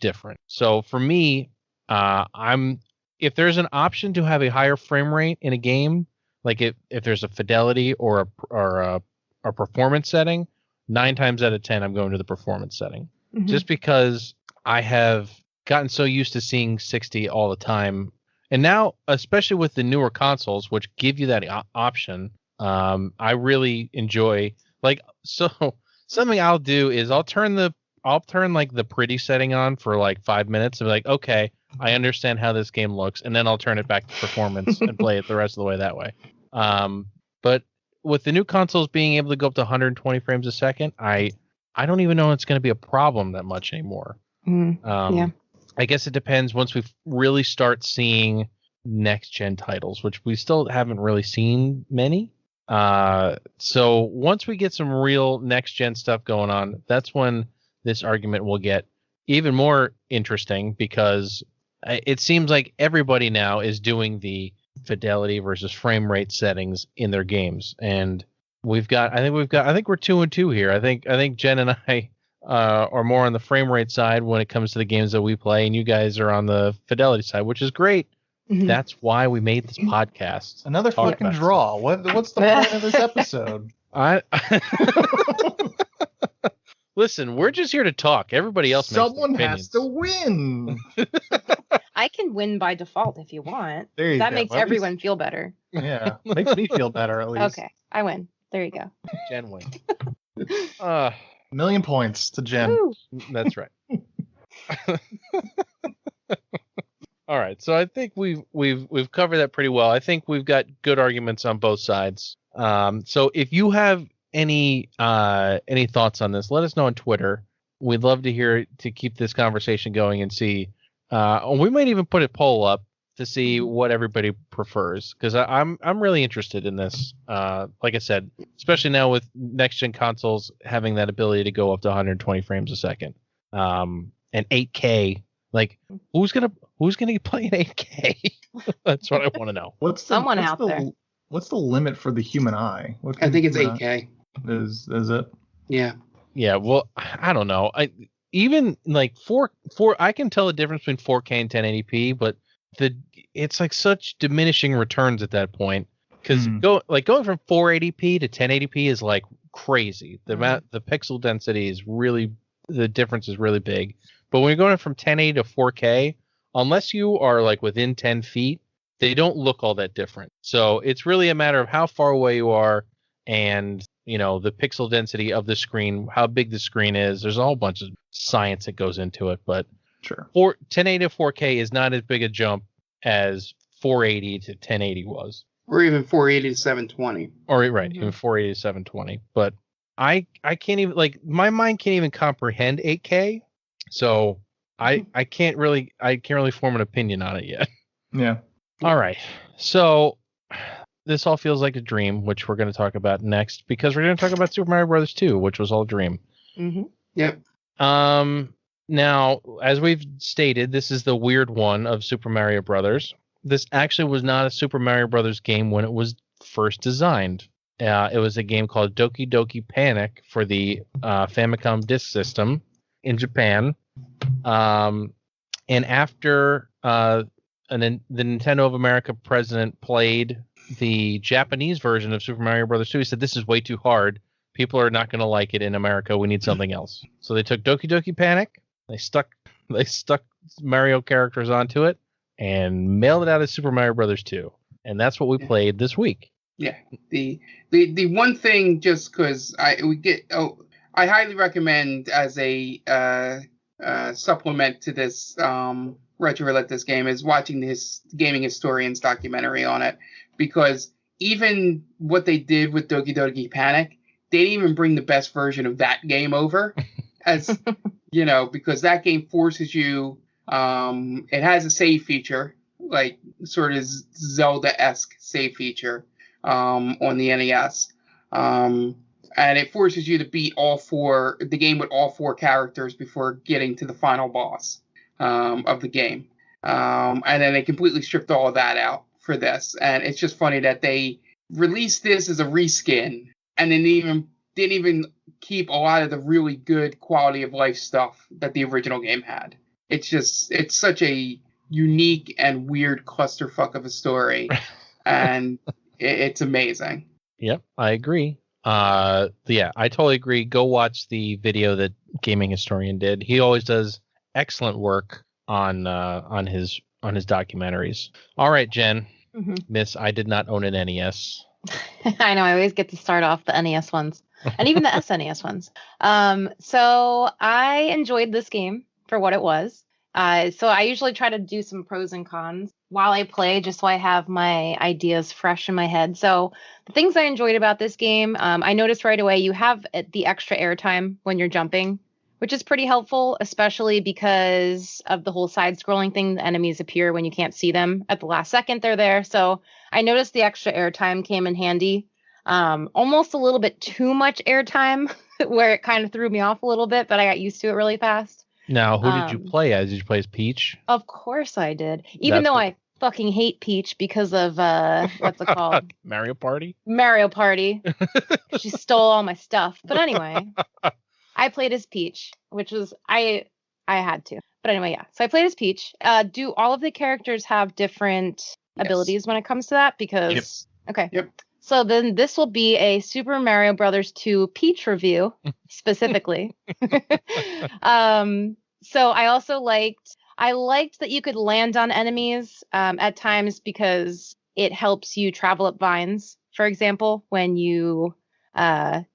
difference. So for me, if there's an option to have a higher frame rate in a game, like if there's a fidelity or a performance setting, 9 times out of 10 I'm going to the performance setting. Mm-hmm. Just because I have gotten so used to seeing 60 all the time, and now especially with the newer consoles which give you that option, I really enjoy, like, so something I'll do is I'll turn like the pretty setting on for like 5 minutes and be like, okay, I understand how this game looks, and then I'll turn it back to performance and play it the rest of the way that way. But with the new consoles being able to go up to 120 frames a second, I don't even know it's going to be a problem that much anymore. Yeah. I guess it depends once we really start seeing next gen titles, which we still haven't really seen many. So once we get some real next gen stuff going on, that's when this argument will get even more interesting, because it seems like everybody now is doing the fidelity versus frame rate settings in their games, and I think we're 2 and 2 here. I think Jen and I are more on the frame rate side when it comes to the games that we play, and you guys are on the fidelity side, which is great. Mm-hmm. That's why we made this podcast. Another fucking draw. What's the point of this episode? Listen, we're just here to talk. Everybody else Someone has to win. I can win by default if you want. There you that go. Makes everyone feel better. Yeah, makes me feel better at least. Okay, I win. There you go. Jen wins. 1,000,000 points to Jen. Woo. That's right. All right, so I think we've covered that pretty well. I think we've got good arguments on both sides. So if you have any thoughts on this, let us know on Twitter. We'd love to hear, to keep this conversation going and see. We might even put a poll up to see what everybody prefers, because I'm really interested in this. Like I said, especially now with next gen consoles having that ability to go up to 120 frames a second, and 8K. Like, who's gonna play in 8K? That's what I want to know. Someone out there. What's the limit for the human eye? I think it's 8K. Is it? Yeah. Yeah. Well, I don't know. Even like 4 I can tell the difference between 4K and 1080p, but it's like such diminishing returns at that point, because going from 480p to 1080p is like crazy. The pixel density is really, the difference is really big. But when you're going from 1080 to 4K, unless you are like within 10 feet, they don't look all that different. So it's really a matter of how far away you are, and the pixel density of the screen, how big the screen is. There's a whole bunch of science that goes into it, but sure, 1080 to 4K is not as big a jump as 480 to 1080 was, or even 480 to 720. Or right, even 480 to 720. But I can't even, like, my mind can't even comprehend 8K, so I can't really form an opinion on it yet. Yeah. All right, so this all feels like a dream, which we're going to talk about next, because we're going to talk about Super Mario Brothers 2, which was all a dream. Yep. Now, as we've stated, this is the weird one of Super Mario Brothers. This actually was not a Super Mario Brothers game when it was first designed. It was a game called Doki Doki Panic for the Famicom Disk System in Japan. And after the Nintendo of America president played the Japanese version of Super Mario Brothers 2, he said, "This is way too hard. People are not going to like it in America. We need something else." So they took Doki Doki Panic, they stuck Mario characters onto it, and mailed it out as Super Mario Brothers 2. And that's what we played this week. Yeah. The one thing, just because I highly recommend as a supplement to this Retro Roulette, this game, is watching this gaming historian's documentary on it, because even what they did with Doki Doki Panic, they didn't even bring the best version of that game over, as because that game forces you. It has a save feature, like sort of Zelda-esque save feature on the NES, and it forces you to beat the game with all 4 characters before getting to the final boss of the game, and then they completely stripped all of that out for this. And it's just funny that they released this as a reskin, and then didn't even keep a lot of the really good quality of life stuff that the original game had. It's such a unique and weird clusterfuck of a story, and it's amazing. Yep, I agree. Yeah, I totally agree. Go watch the video that Gaming Historian did. He always does excellent work on his documentaries. All right, Jen. Miss, I did not own an NES. I know, I always get to start off the NES ones, and even the SNES ones. So I enjoyed this game for what it was. So I usually try to do some pros and cons while I play, just so I have my ideas fresh in my head. So the things I enjoyed about this game, I noticed right away you have the extra airtime when you're jumping, which is pretty helpful, especially because of the whole side-scrolling thing. The enemies appear when you can't see them at the last second they're there. So I noticed the extra airtime came in handy. Almost a little bit too much airtime, where it kind of threw me off a little bit, but I got used to it really fast. Now, who did you play as? Did you play as Peach? Of course I did. Even though I fucking hate Peach because of, what's it called? Mario Party? Mario Party. She stole all my stuff. But anyway, I played as Peach, which was, I had to. But anyway, yeah. So I played as Peach. Do all of the characters have different abilities when it comes to that? Because, okay. Yep. So then this will be a Super Mario Brothers 2 Peach review, specifically. So I also liked that you could land on enemies at times, because it helps you travel up vines, for example, when you, I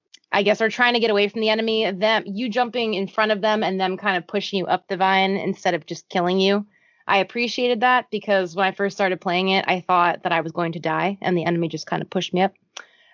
guess, are trying to get away from the enemy, you jumping in front of them and them kind of pushing you up the vine instead of just killing you. I appreciated that, because when I first started playing it, I thought that I was going to die and the enemy just kind of pushed me up.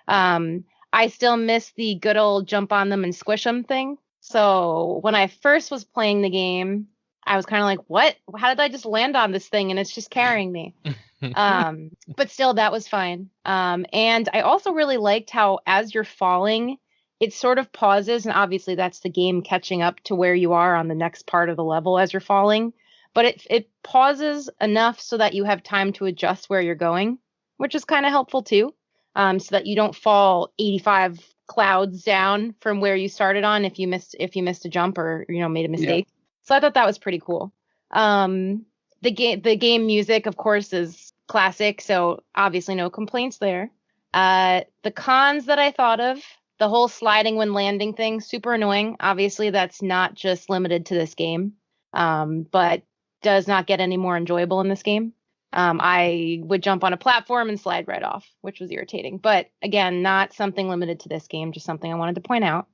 I still miss the good old jump on them and squish them thing. So when I first was playing the game, I was kind of like, what? How did I just land on this thing and it's just carrying me? But still, that was fine. And I also really liked how as you're falling, it sort of pauses, and obviously that's the game catching up to where you are on the next part of the level as you're falling. But it pauses enough so that you have time to adjust where you're going, which is kind of helpful too. So that you don't fall 85 clouds down from where you started on if you missed a jump or made a mistake. Yeah. So I thought that was pretty cool. The game music, of course, is classic, so obviously no complaints there. The cons that I thought of, the whole sliding when landing thing, super annoying. Obviously, that's not just limited to this game, but does not get any more enjoyable in this game. I would jump on a platform and slide right off, which was irritating. But again, not something limited to this game, just something I wanted to point out.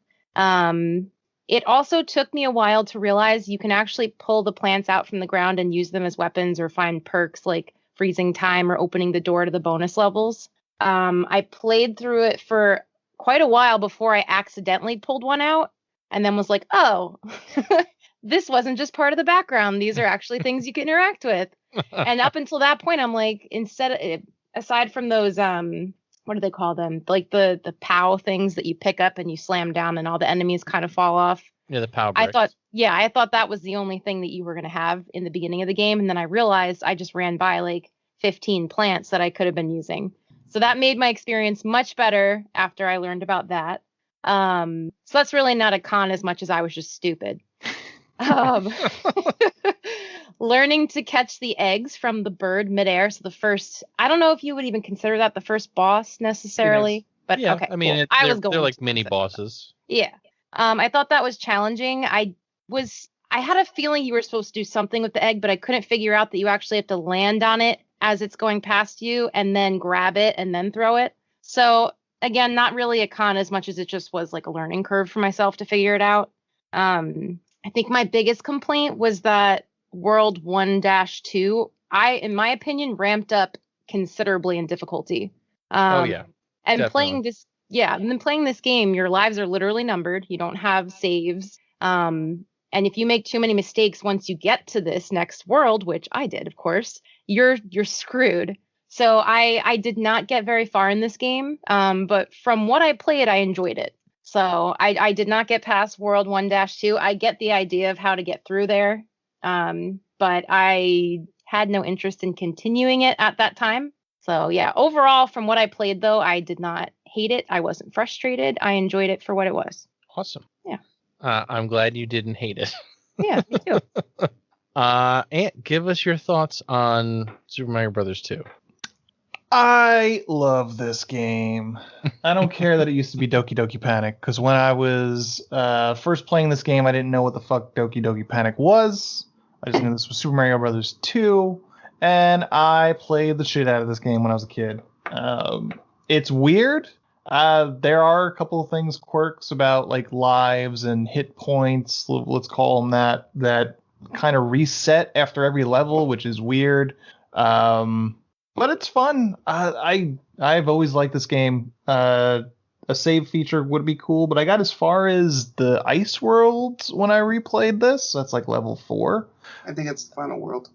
It also took me a while to realize you can actually pull the plants out from the ground and use them as weapons or find perks like freezing time or opening the door to the bonus levels. I played through it for quite a while before I accidentally pulled one out and then was like, oh, this wasn't just part of the background. These are actually things you can interact with. And up until that point, I'm like, aside from those, what do they call them? Like the POW things that you pick up and you slam down and all the enemies kind of fall off. Yeah, the POW bricks. I thought that was the only thing that you were going to have in the beginning of the game. And then I realized I just ran by like 15 plants that I could have been using. So that made my experience much better after I learned about that. So that's really not a con as much as I was just stupid. Learning to catch the eggs from the bird midair. So the first, I don't know if you would even consider that the first boss necessarily, but yeah, okay. I mean, cool. they're like mini bosses. Yeah. I thought that was challenging. I had a feeling you were supposed to do something with the egg, but I couldn't figure out that you actually have to land on it as it's going past you and then grab it and then throw it. So again, not really a con as much as it just was like a learning curve for myself to figure it out. I think my biggest complaint was that World 1-2, in my opinion, ramped up considerably in difficulty. Oh yeah. And definitely. playing this game, your lives are literally numbered. You don't have saves. And if you make too many mistakes once you get to this next world, which I did, of course, you're screwed. So I did not get very far in this game. But from what I played, I enjoyed it. So I did not get past World 1-2. I get the idea of how to get through there. But I had no interest in continuing it at that time. So yeah, overall, from what I played, though, I did not hate it. I wasn't frustrated. I enjoyed it for what it was. Awesome. Yeah. I'm glad you didn't hate it. Yeah, me too. Ant, give us your thoughts on Super Mario Brothers 2. I love this game. I don't care that it used to be Doki Doki Panic, because when I was first playing this game, I didn't know what the fuck Doki Doki Panic was. I just knew this was Super Mario Brothers 2, and I played the shit out of this game when I was a kid. It's weird. There are a couple of things, quirks about like lives and hit points, let's call them that kind of reset after every level, which is weird. But it's fun. I've always liked this game. A save feature would be cool, but I got as far as the ice worlds when I replayed this. That's like level 4. I think it's the final world.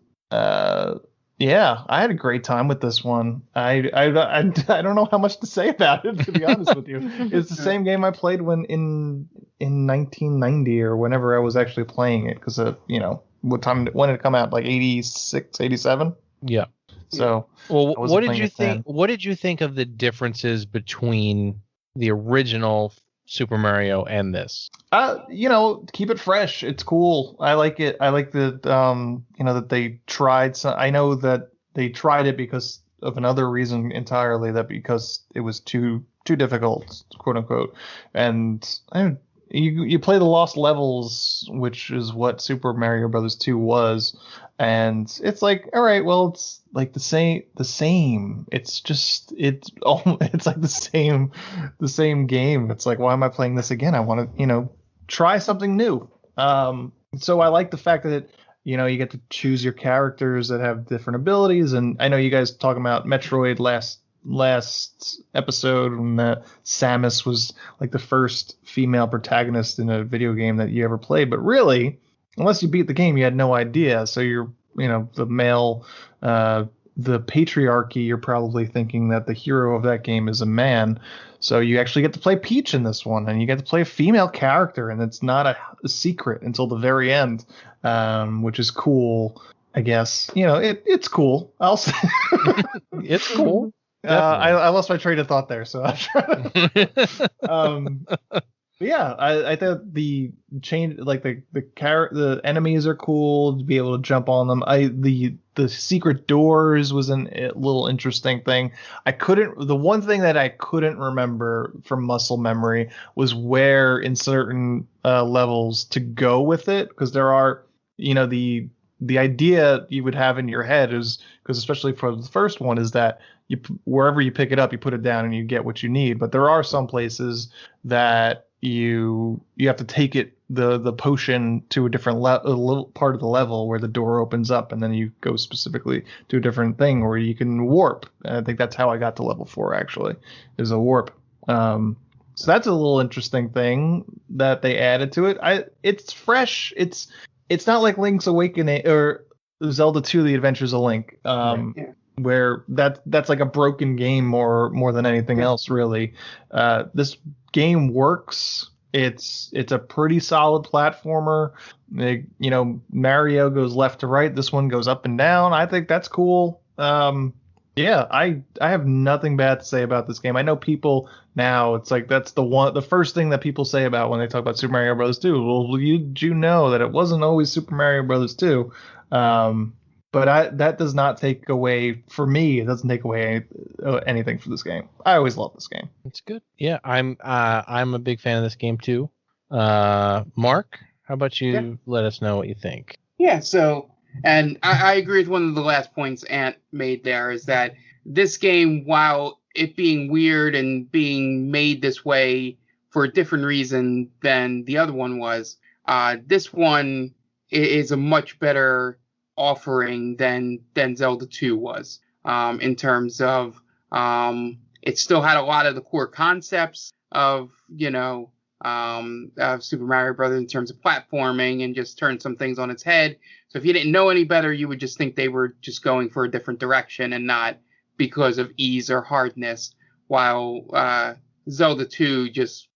Yeah, I had a great time with this one. I don't know how much to say about it, to be honest with you. It's the same game I played when in 1990 or whenever I was actually playing it, because when did it come out? Like 86, 87? Yeah. So, well, what did you think? What did you think of the differences between the original Super Mario and this? Keep it fresh. It's cool. I like it. I like that. That they tried. I know that they tried it because of another reason entirely. That because it was too difficult, quote unquote. And you play the lost levels, which is what Super Mario Brothers 2 was, and it's like, all right, well, it's like the same. It's like the same game. It's like, why am I playing this again? I want to, try something new. So I like the fact that you get to choose your characters that have different abilities, and I know you guys talking about Metroid last episode when Samus was like the first female protagonist in a video game that you ever played, but really unless you beat the game, you had no idea. So you're, the male, the patriarchy, you're probably thinking that the hero of that game is a man. So you actually get to play Peach in this one, and you get to play a female character, and it's not a secret until the very end, which is cool, I guess. It's cool. I'll say. It's cool. I lost my train of thought there, so I'm trying to. But yeah, I thought the change, like the enemies are cool to be able to jump on them. The secret doors was a little interesting thing. The one thing that I couldn't remember from muscle memory was where in certain levels to go with it, because there are, the idea you would have in your head is, because especially for the first one, is that wherever you pick it up, you put it down and you get what you need. But there are some places that you have to take the potion to a different little part of the level where the door opens up, and then you go specifically to a different thing where you can warp. And I think that's how I got to level 4, actually, is a warp. So that's a little interesting thing that they added to it. It's fresh. It's not like Link's Awakening or Zelda 2: The Adventures of Link, where that's like a broken game more than anything else, really. This game works. It's a pretty solid platformer. Mario goes left to right. This one goes up and down. I think that's cool. I have nothing bad to say about this game. I know people now, it's like that's the first thing that people say about when they talk about Super Mario Bros. 2. Well, you know that it wasn't always Super Mario Bros. 2. But that does not take away, for me, it doesn't take away anything for this game. I always love this game. It's good. Yeah, I'm a big fan of this game too. Mark, how about you? Yeah. Let us know what you think. Yeah, so, and I agree with one of the last points Ant made there, is that this game, while it being weird and being made this way for a different reason than the other one was, this one is a much better offering than Zelda 2 was, in terms of it still had a lot of the core concepts of of Super Mario Brothers in terms of platforming, and just turned some things on its head. So if you didn't know any better, you would just think they were just going for a different direction and not because of ease or hardness, while Zelda 2 just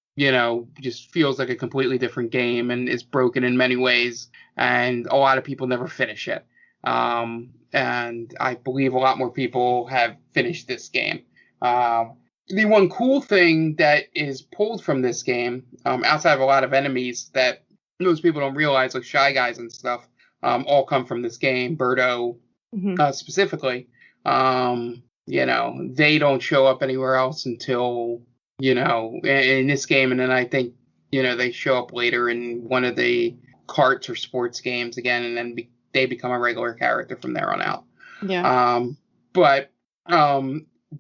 feels like a completely different game and is broken in many ways, and a lot of people never finish it. And I believe a lot more people have finished this game. The one cool thing that is pulled from this game, outside of a lot of enemies that most people don't realize, like Shy Guys and stuff, all come from this game. Birdo, specifically, they don't show up anywhere else until, in this game. And then I think, they show up later in one of the karts or sports games again, and then they become a regular character from there on out. Yeah. But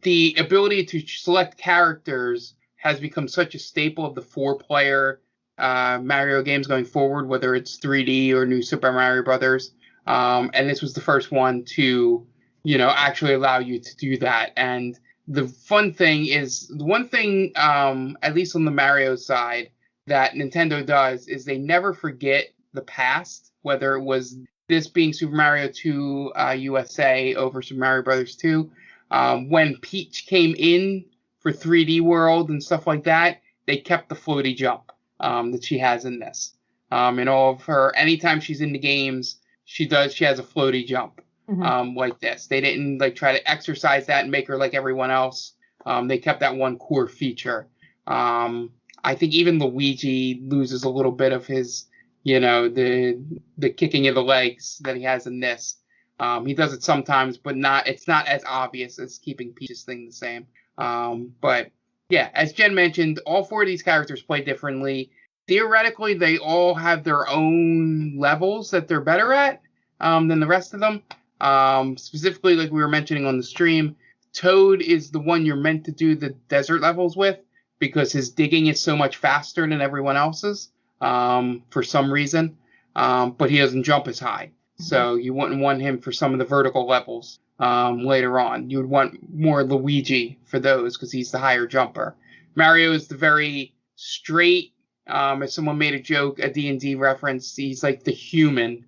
the ability to select characters has become such a staple of the 4-player Mario games going forward, whether it's 3D or New Super Mario Brothers. And this was the first one to, actually allow you to do that. And the fun thing is, the one thing, at least on the Mario side, that Nintendo does is they never forget the past, whether it was this being Super Mario 2 USA over Super Mario Brothers 2. When Peach came in for 3D World and stuff like that, they kept the floaty jump that she has in this. In all of her, anytime she's in the games, she has a floaty jump like this. They didn't try to exercise that and make her like everyone else. They kept that one core feature. I think even Luigi loses a little bit of his, the kicking of the legs that he has in this. He does it sometimes, but it's not as obvious as keeping Peach's thing the same. But yeah, as Jen mentioned, all 4 of these characters play differently. Theoretically, they all have their own levels that they're better at than the rest of them. Specifically, like we were mentioning on the stream, Toad is the one you're meant to do the desert levels with, because his digging is so much faster than everyone else's for some reason. But he doesn't jump as high. So you wouldn't want him for some of the vertical levels later on. You would want more Luigi for those, because he's the higher jumper. Mario is the very straight, As someone made a joke, a D&D reference, he's like the human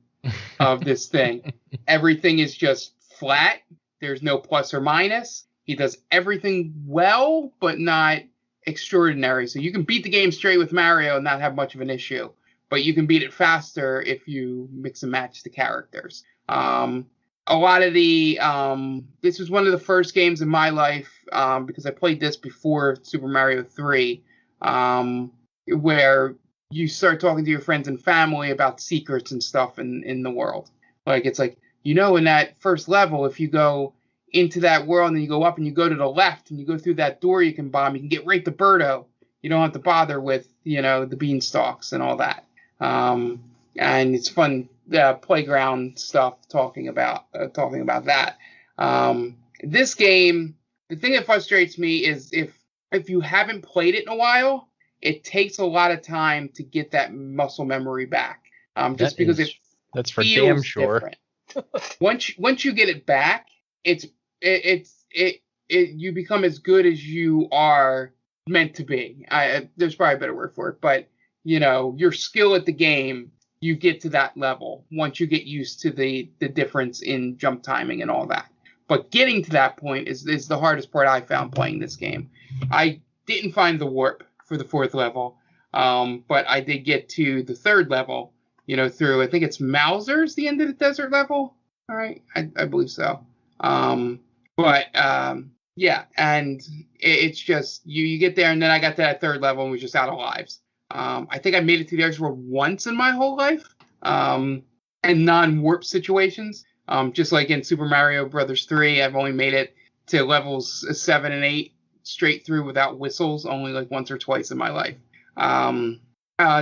of this thing. Everything is just flat. There's no plus or minus. He does everything well, but not extraordinary. So you can beat the game straight with Mario and not have much of an issue. But you can beat it faster if you mix and match the characters. A lot of the this was one of the first games in my life, because I played this before Super Mario 3, where you start talking to your friends and family about secrets and stuff in the world. Like, it's like, in that first level, if you go into that world and then you go up and you go to the left and you go through that door you can bomb, you can get right to Birdo. You don't have to bother with, the beanstalks and all that. And it's fun playground stuff talking about that. This game, the thing that frustrates me is if you haven't played it in a while, it takes a lot of time to get that muscle memory back. Just because that's for damn sure. Once you get it back, you become as good as you are meant to be. There's probably a better word for it, but your skill at the game, you get to that level once you get used to the difference in jump timing and all that. But getting to that point is the hardest part I found playing this game. I didn't find the warp for the 4th level, but I did get to the 3rd level, through, I think it's Mauser's, the end of the desert level. All right, I believe so. Yeah, and it's just, you get there, and then I got to that 3rd level and was just out of lives. I think I made it to the Edge World once in my whole life, and non-warp situations. Just like in Super Mario Brothers 3, I've only made it to levels 7 and 8 straight through without whistles, only like once or twice in my life.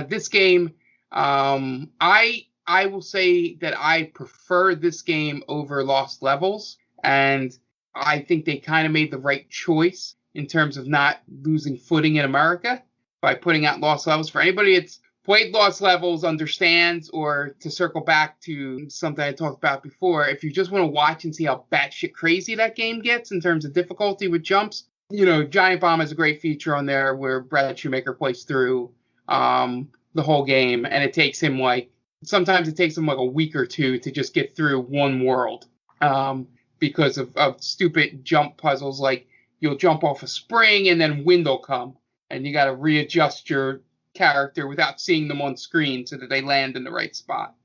This game, I will say that I prefer this game over Lost Levels, and I think they kind of made the right choice in terms of not losing footing in America by putting out Lost Levels. For anybody that's played Lost Levels, understands, or to circle back to something I talked about before, if you just want to watch and see how batshit crazy that game gets in terms of difficulty with jumps, Giant Bomb has a great feature on there where Brad Shoemaker plays through the whole game, and it takes him sometimes it takes him like a week or two to just get through one world, because of stupid jump puzzles, like you'll jump off a spring and then wind will come, and you got to readjust your character without seeing them on screen so that they land in the right spot.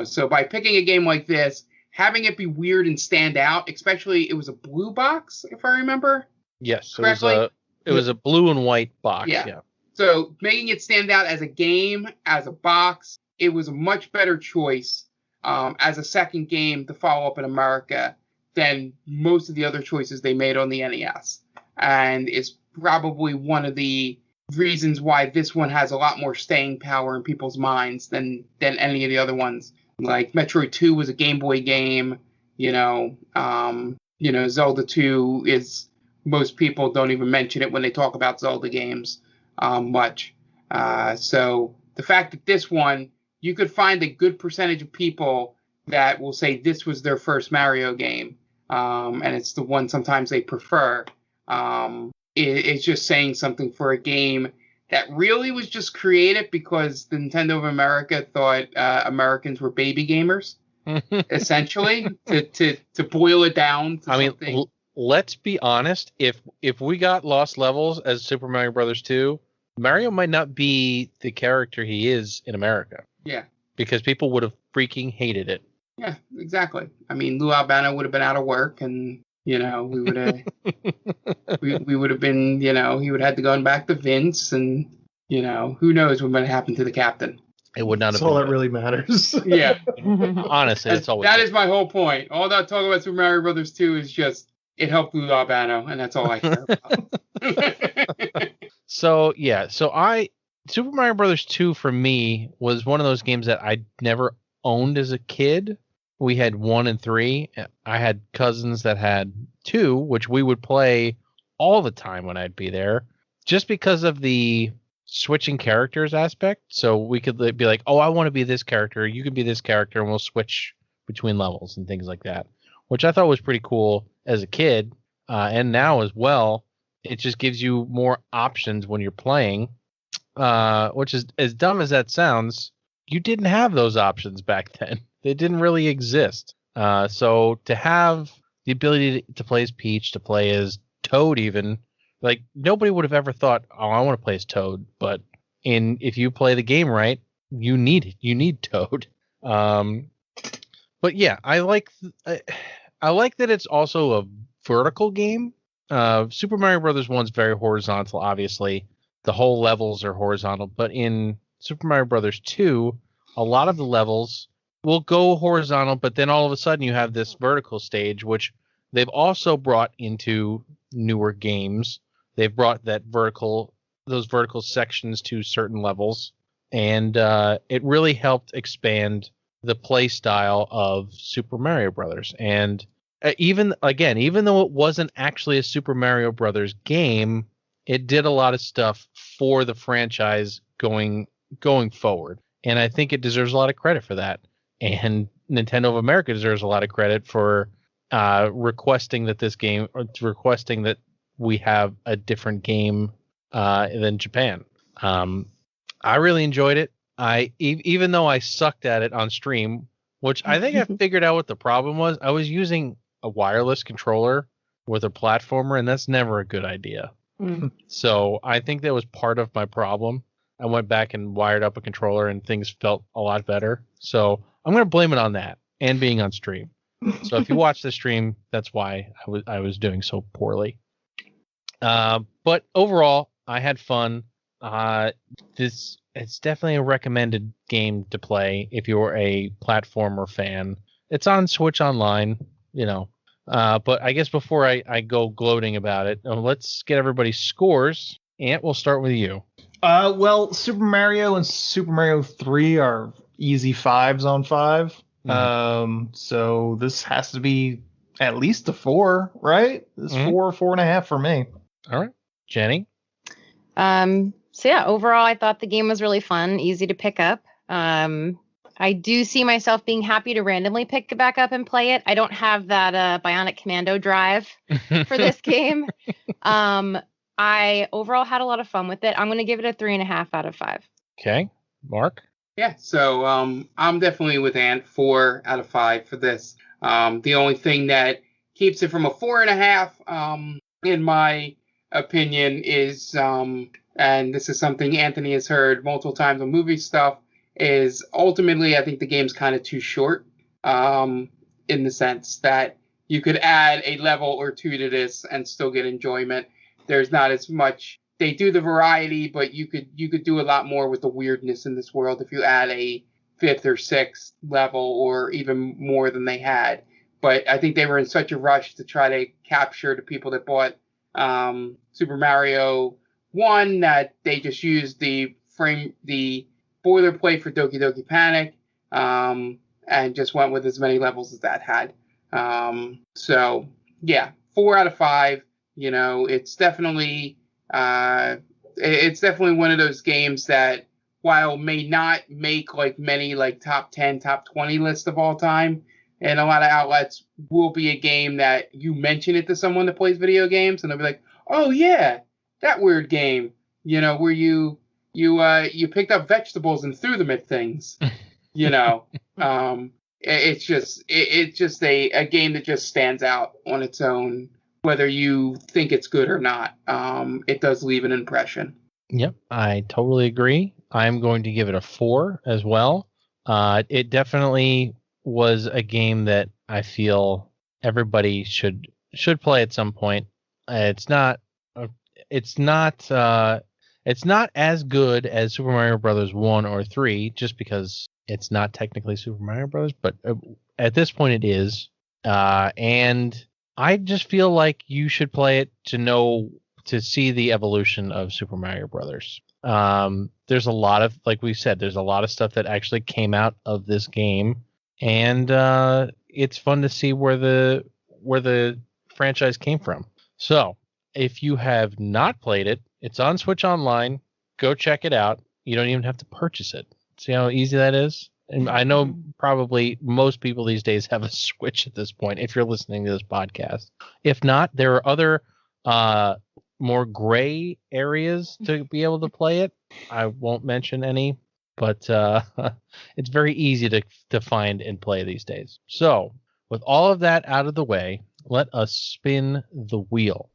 So by picking a game like this, having it be weird and stand out, especially it was a blue box, if I remember. Yes, correctly. It was a blue and white box. Yeah. So making it stand out as a game, as a box, it was a much better choice as a second game to follow up in America than most of the other choices they made on the NES. And it's probably one of the reasons why this one has a lot more staying power in people's minds than any of the other ones. Like Metroid 2 was a Game Boy game. Zelda 2 is, most people don't even mention it when they talk about Zelda games much. So the fact that this one, you could find a good percentage of people that will say this was their first Mario game, and it's the one sometimes they prefer. It's just saying something for a game that really was just created because the Nintendo of America thought Americans were baby gamers, essentially, to boil it down to something. Let's be honest. If we got Lost Levels as Super Mario Brothers 2, Mario might not be the character he is in America. Yeah. Because people would have freaking hated it. Yeah, exactly. I mean, Lou Albano would have been out of work, and we would have we would have been, he would have had to go back to Vince, and who knows what might happen to the captain. It would not That's have all been that really matters. Yeah. Honestly, that's all. That is my whole point. All that talk about Super Mario Brothers 2 is just it helped Lou Albano, and that's all I care about. So Super Mario Brothers 2 for me was one of those games that I never owned as a kid. We had 1 and 3. I had cousins that had 2, which we would play all the time when I'd be there, just because of the switching characters aspect. So we could be like, oh, I want to be this character, you can be this character, and we'll switch between levels and things like that, which I thought was pretty cool as a kid, and now as well. It just gives you more options when you're playing. which is as dumb as that sounds, you didn't have those options back then. They didn't really exist. So to have the ability to play as Peach, to play as Toad, even like nobody would have ever thought, oh, I want to play as Toad. But if you play the game right, you need Toad. But yeah, I like that it's also a vertical game. Super Mario Brothers 1's very horizontal, obviously. The whole levels are horizontal, but in Super Mario Brothers 2, a lot of the levels will go horizontal, but then all of a sudden you have this vertical stage, which they've also brought into newer games. They've brought those vertical sections to certain levels, and it really helped expand the play style of Super Mario Brothers. And even though it wasn't actually a Super Mario Brothers game, it did a lot of stuff for the franchise going forward. And I think it deserves a lot of credit for that. And Nintendo of America deserves a lot of credit for requesting that we have a different game than Japan. I really enjoyed it. Even though I sucked at it on stream, which I think I figured out what the problem was. I was using a wireless controller with a platformer, and that's never a good idea. So I think that was part of my problem. I went back and wired up a controller, and things felt a lot better. So I'm going to blame it on that and being on stream. So if you watch the stream, that's why I was doing so poorly. But overall, I had fun. It's definitely a recommended game to play if you're a platformer fan. It's on Switch Online, but I guess before I go gloating about it, let's get everybody's scores. Ant, we'll start with you. Well, Super Mario and Super Mario 3 are easy 5s on 5. So this has to be at least a 4, right? This 4.5 for me. All right. Jenny? So yeah, overall, I thought the game was really fun, easy to pick up. I do see myself being happy to randomly pick it back up and play it. I don't have that Bionic Commando drive for this game. I overall had a lot of fun with it. I'm going to give it a 3.5 out of 5. Okay. Mark? Yeah, so I'm definitely with Ant, 4 out of 5 for this. The only thing that keeps it from a 4.5, in my opinion, is, and this is something Anthony has heard multiple times on movie stuff, is ultimately I think the game's kind of too short, in the sense that you could add a level or two to this and still get enjoyment. There's not as much. They do the variety, but you could do a lot more with the weirdness in this world if you add a 5th or 6th level or even more than they had. But I think they were in such a rush to try to capture the people that bought Super Mario 1 that they just used the boilerplate for Doki Doki Panic, and just went with as many levels as that had. So yeah, 4 out of 5. It's definitely one of those games that, while may not make like many like top 10, top 20 lists of all time, and a lot of outlets, will be a game that you mention it to someone that plays video games, and they'll be like, "Oh yeah, that weird game, where you picked up vegetables and threw them at things." It's just a game that just stands out on its own. Whether you think it's good or not, it does leave an impression. Yep, I totally agree. I'm going to give it a 4 as well. It definitely was a game that I feel everybody should play at some point. It's not as good as Super Mario Brothers 1 or 3, just because it's not technically Super Mario Brothers, but at this point it is. And I just feel like you should play it to see the evolution of Super Mario Brothers. There's a lot of, like we said, there's a lot of stuff that actually came out of this game, and it's fun to see where the franchise came from. So if you have not played it, it's on Switch Online. Go check it out. You don't even have to purchase it. See how easy that is? And I know probably most people these days have a Switch at this point, if you're listening to this podcast. If not, there are other more gray areas to be able to play it. I won't mention any, but it's very easy to find and play these days. So, with all of that out of the way, let us spin the wheel.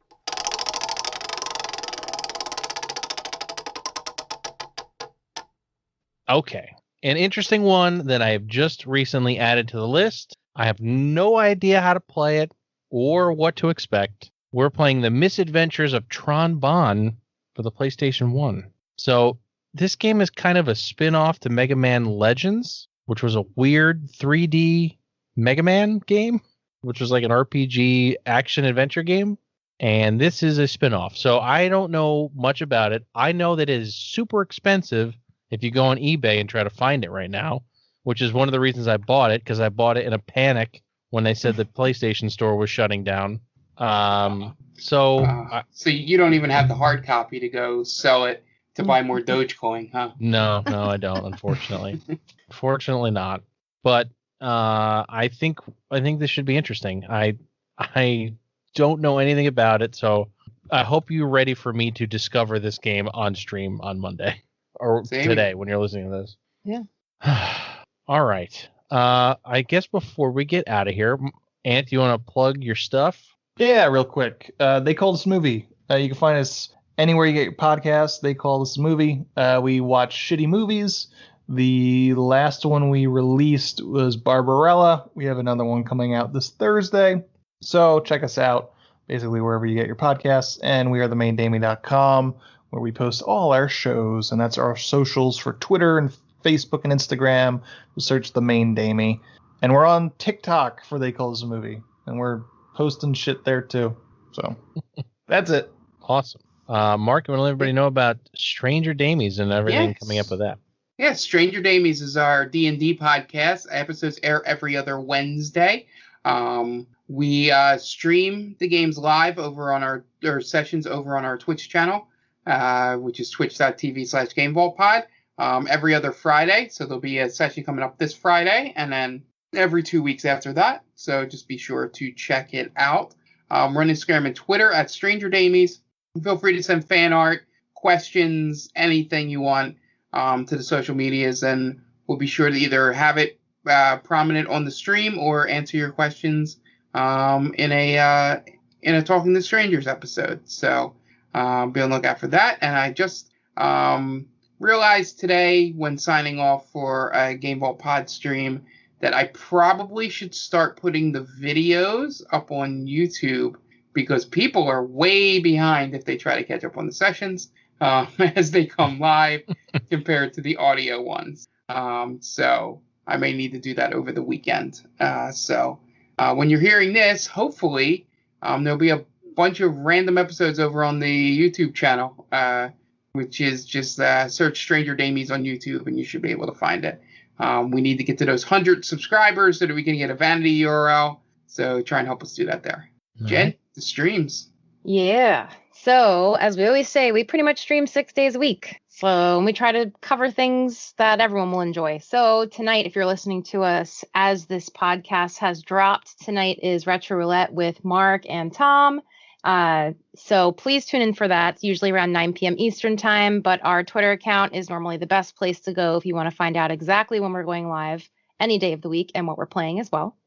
Okay, an interesting one that I have just recently added to the list. I have no idea how to play it or what to expect. We're playing The Misadventures of Tron Bonne for the PlayStation 1. So this game is kind of a spin-off to Mega Man Legends, which was a weird 3D Mega Man game, which was like an RPG action-adventure game. And this is a spin-off. So I don't know much about it. I know that it is super expensive if you go on eBay and try to find it right now, which is one of the reasons I bought it, because I bought it in a panic when they said the PlayStation Store was shutting down. So you don't even have the hard copy to go sell it to buy more Dogecoin, huh? No, I don't, unfortunately. Fortunately not. But I think this should be interesting. I don't know anything about it, so I hope you're ready for me to discover this game on stream on Monday. Or today when you're listening to this. Yeah. All right. I guess before we get out of here, Ant, you want to plug your stuff? Yeah, real quick. They Call This Movie. You can find us anywhere you get your podcasts. They Call This Movie. We watch shitty movies. The last one we released was Barbarella. We have another one coming out this Thursday. So check us out basically wherever you get your podcasts. And we are themaindamie.com, where we post all our shows, and that's our socials for Twitter and Facebook and Instagram. Search The Main Damie. And we're on TikTok for They Call This Movie, and we're posting shit there too. So that's it. Awesome. Mark, you want to let everybody know about Stranger Damies and everything coming up with that? Yes, Stranger Damies is our D&D podcast. Episodes air every other Wednesday. We stream the games live over on our sessions over on our Twitch channel. Which is twitch.tv/GameVaultPod, every other Friday. So there'll be a session coming up this Friday, and then every 2 weeks after that. So just be sure to check it out. We're on Instagram and Twitter at Stranger Damies. Feel free to send fan art, questions, anything you want to the social medias, and we'll be sure to either have it prominent on the stream or answer your questions in a Talking to Strangers episode. So be on the lookout for that. And I just realized today when signing off for a Game Vault Pod stream that I probably should start putting the videos up on YouTube, because people are way behind if they try to catch up on the sessions as they come live compared to the audio ones. So I may need to do that over the weekend. So when you're hearing this, hopefully there'll be a bunch of random episodes over on the YouTube channel, which is just search Stranger Damies on YouTube and you should be able to find it. We need to get to those 100 subscribers so that we can get a vanity URL. So try and help us do that there. All Jen, right. the streams. Yeah. So, as we always say, we pretty much stream 6 days a week. So, we try to cover things that everyone will enjoy. So, tonight, if you're listening to us as this podcast has dropped, tonight is Retro Roulette with Mark and Tom. So, please tune in for that. It's usually around 9 p.m. Eastern time, but our Twitter account is normally the best place to go if you want to find out exactly when we're going live any day of the week and what we're playing as well.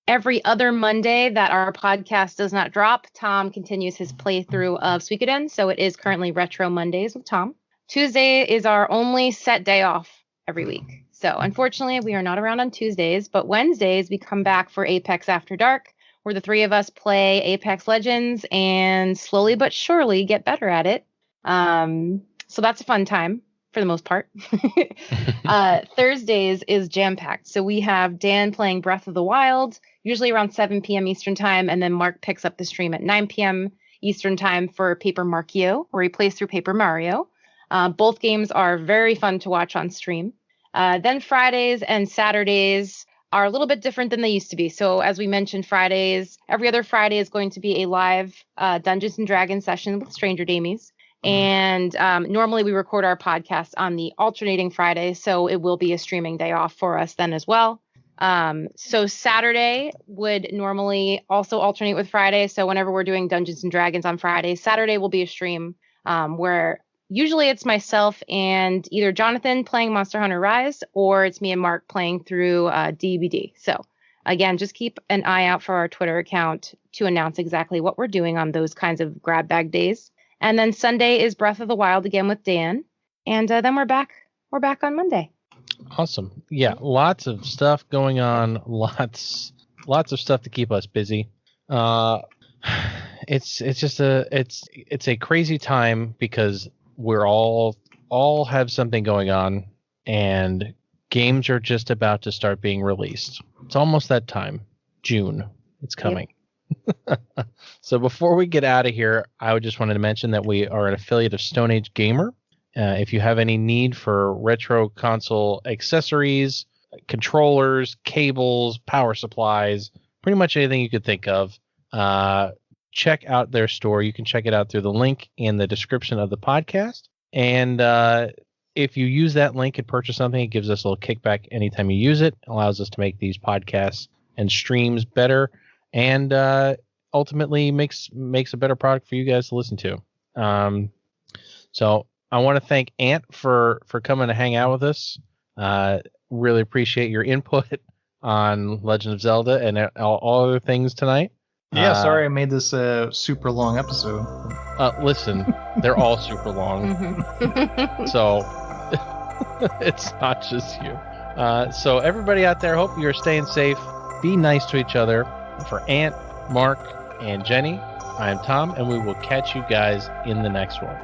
Every other Monday that our podcast does not drop, Tom continues his playthrough of Suikoden, so it is currently Retro Mondays with Tom. Tuesday is our only set day off every week. So unfortunately, we are not around on Tuesdays, but Wednesdays we come back for Apex After Dark, where the three of us play Apex Legends and slowly but surely get better at it. So that's a fun time for the most part. Thursdays is jam-packed. So we have Dan playing Breath of the Wild, usually around 7 p.m. Eastern time, and then Mark picks up the stream at 9 p.m. Eastern time for Paper Markio, where he plays through Paper Mario. Both games are very fun to watch on stream. Then Fridays and Saturdays are a little bit different than they used to be. So as we mentioned, Fridays, every other Friday is going to be a live Dungeons & Dragons session with Stranger Damies. And normally we record our podcast on the alternating Friday, so it will be a streaming day off for us then as well. So Saturday would normally also alternate with Friday. So whenever we're doing Dungeons and Dragons on Friday, Saturday will be a stream where usually it's myself and either Jonathan playing Monster Hunter Rise, or it's me and Mark playing through DBD. So again, just keep an eye out for our Twitter account to announce exactly what we're doing on those kinds of grab bag days. And then Sunday is Breath of the Wild again with Dan. And then we're back on Monday. Awesome. Yeah, lots of stuff going on. Lots of stuff to keep us busy. It's just a crazy time because we're all have something going on, and games are just about to start being released. It's almost that time. June. It's coming. Yep. So before we get out of here, I just wanted to mention that we are an affiliate of Stone Age Gamer. If you have any need for retro console accessories, controllers, cables, power supplies, pretty much anything you could think of, check out their store. You can check it out through the link in the description of the podcast. And if you use that link and purchase something, it gives us a little kickback anytime you use it. It allows us to make these podcasts and streams better, and ultimately makes a better product for you guys to listen to. So I want to thank Ant for coming to hang out with us. Really appreciate your input on Legend of Zelda and all other things tonight. Yeah, sorry I made this a super long episode. Listen, they're all super long. So it's not just you. So everybody out there, hope you're staying safe. Be nice to each other. For Ant, Mark, and Jenny, I am Tom, and we will catch you guys in the next one.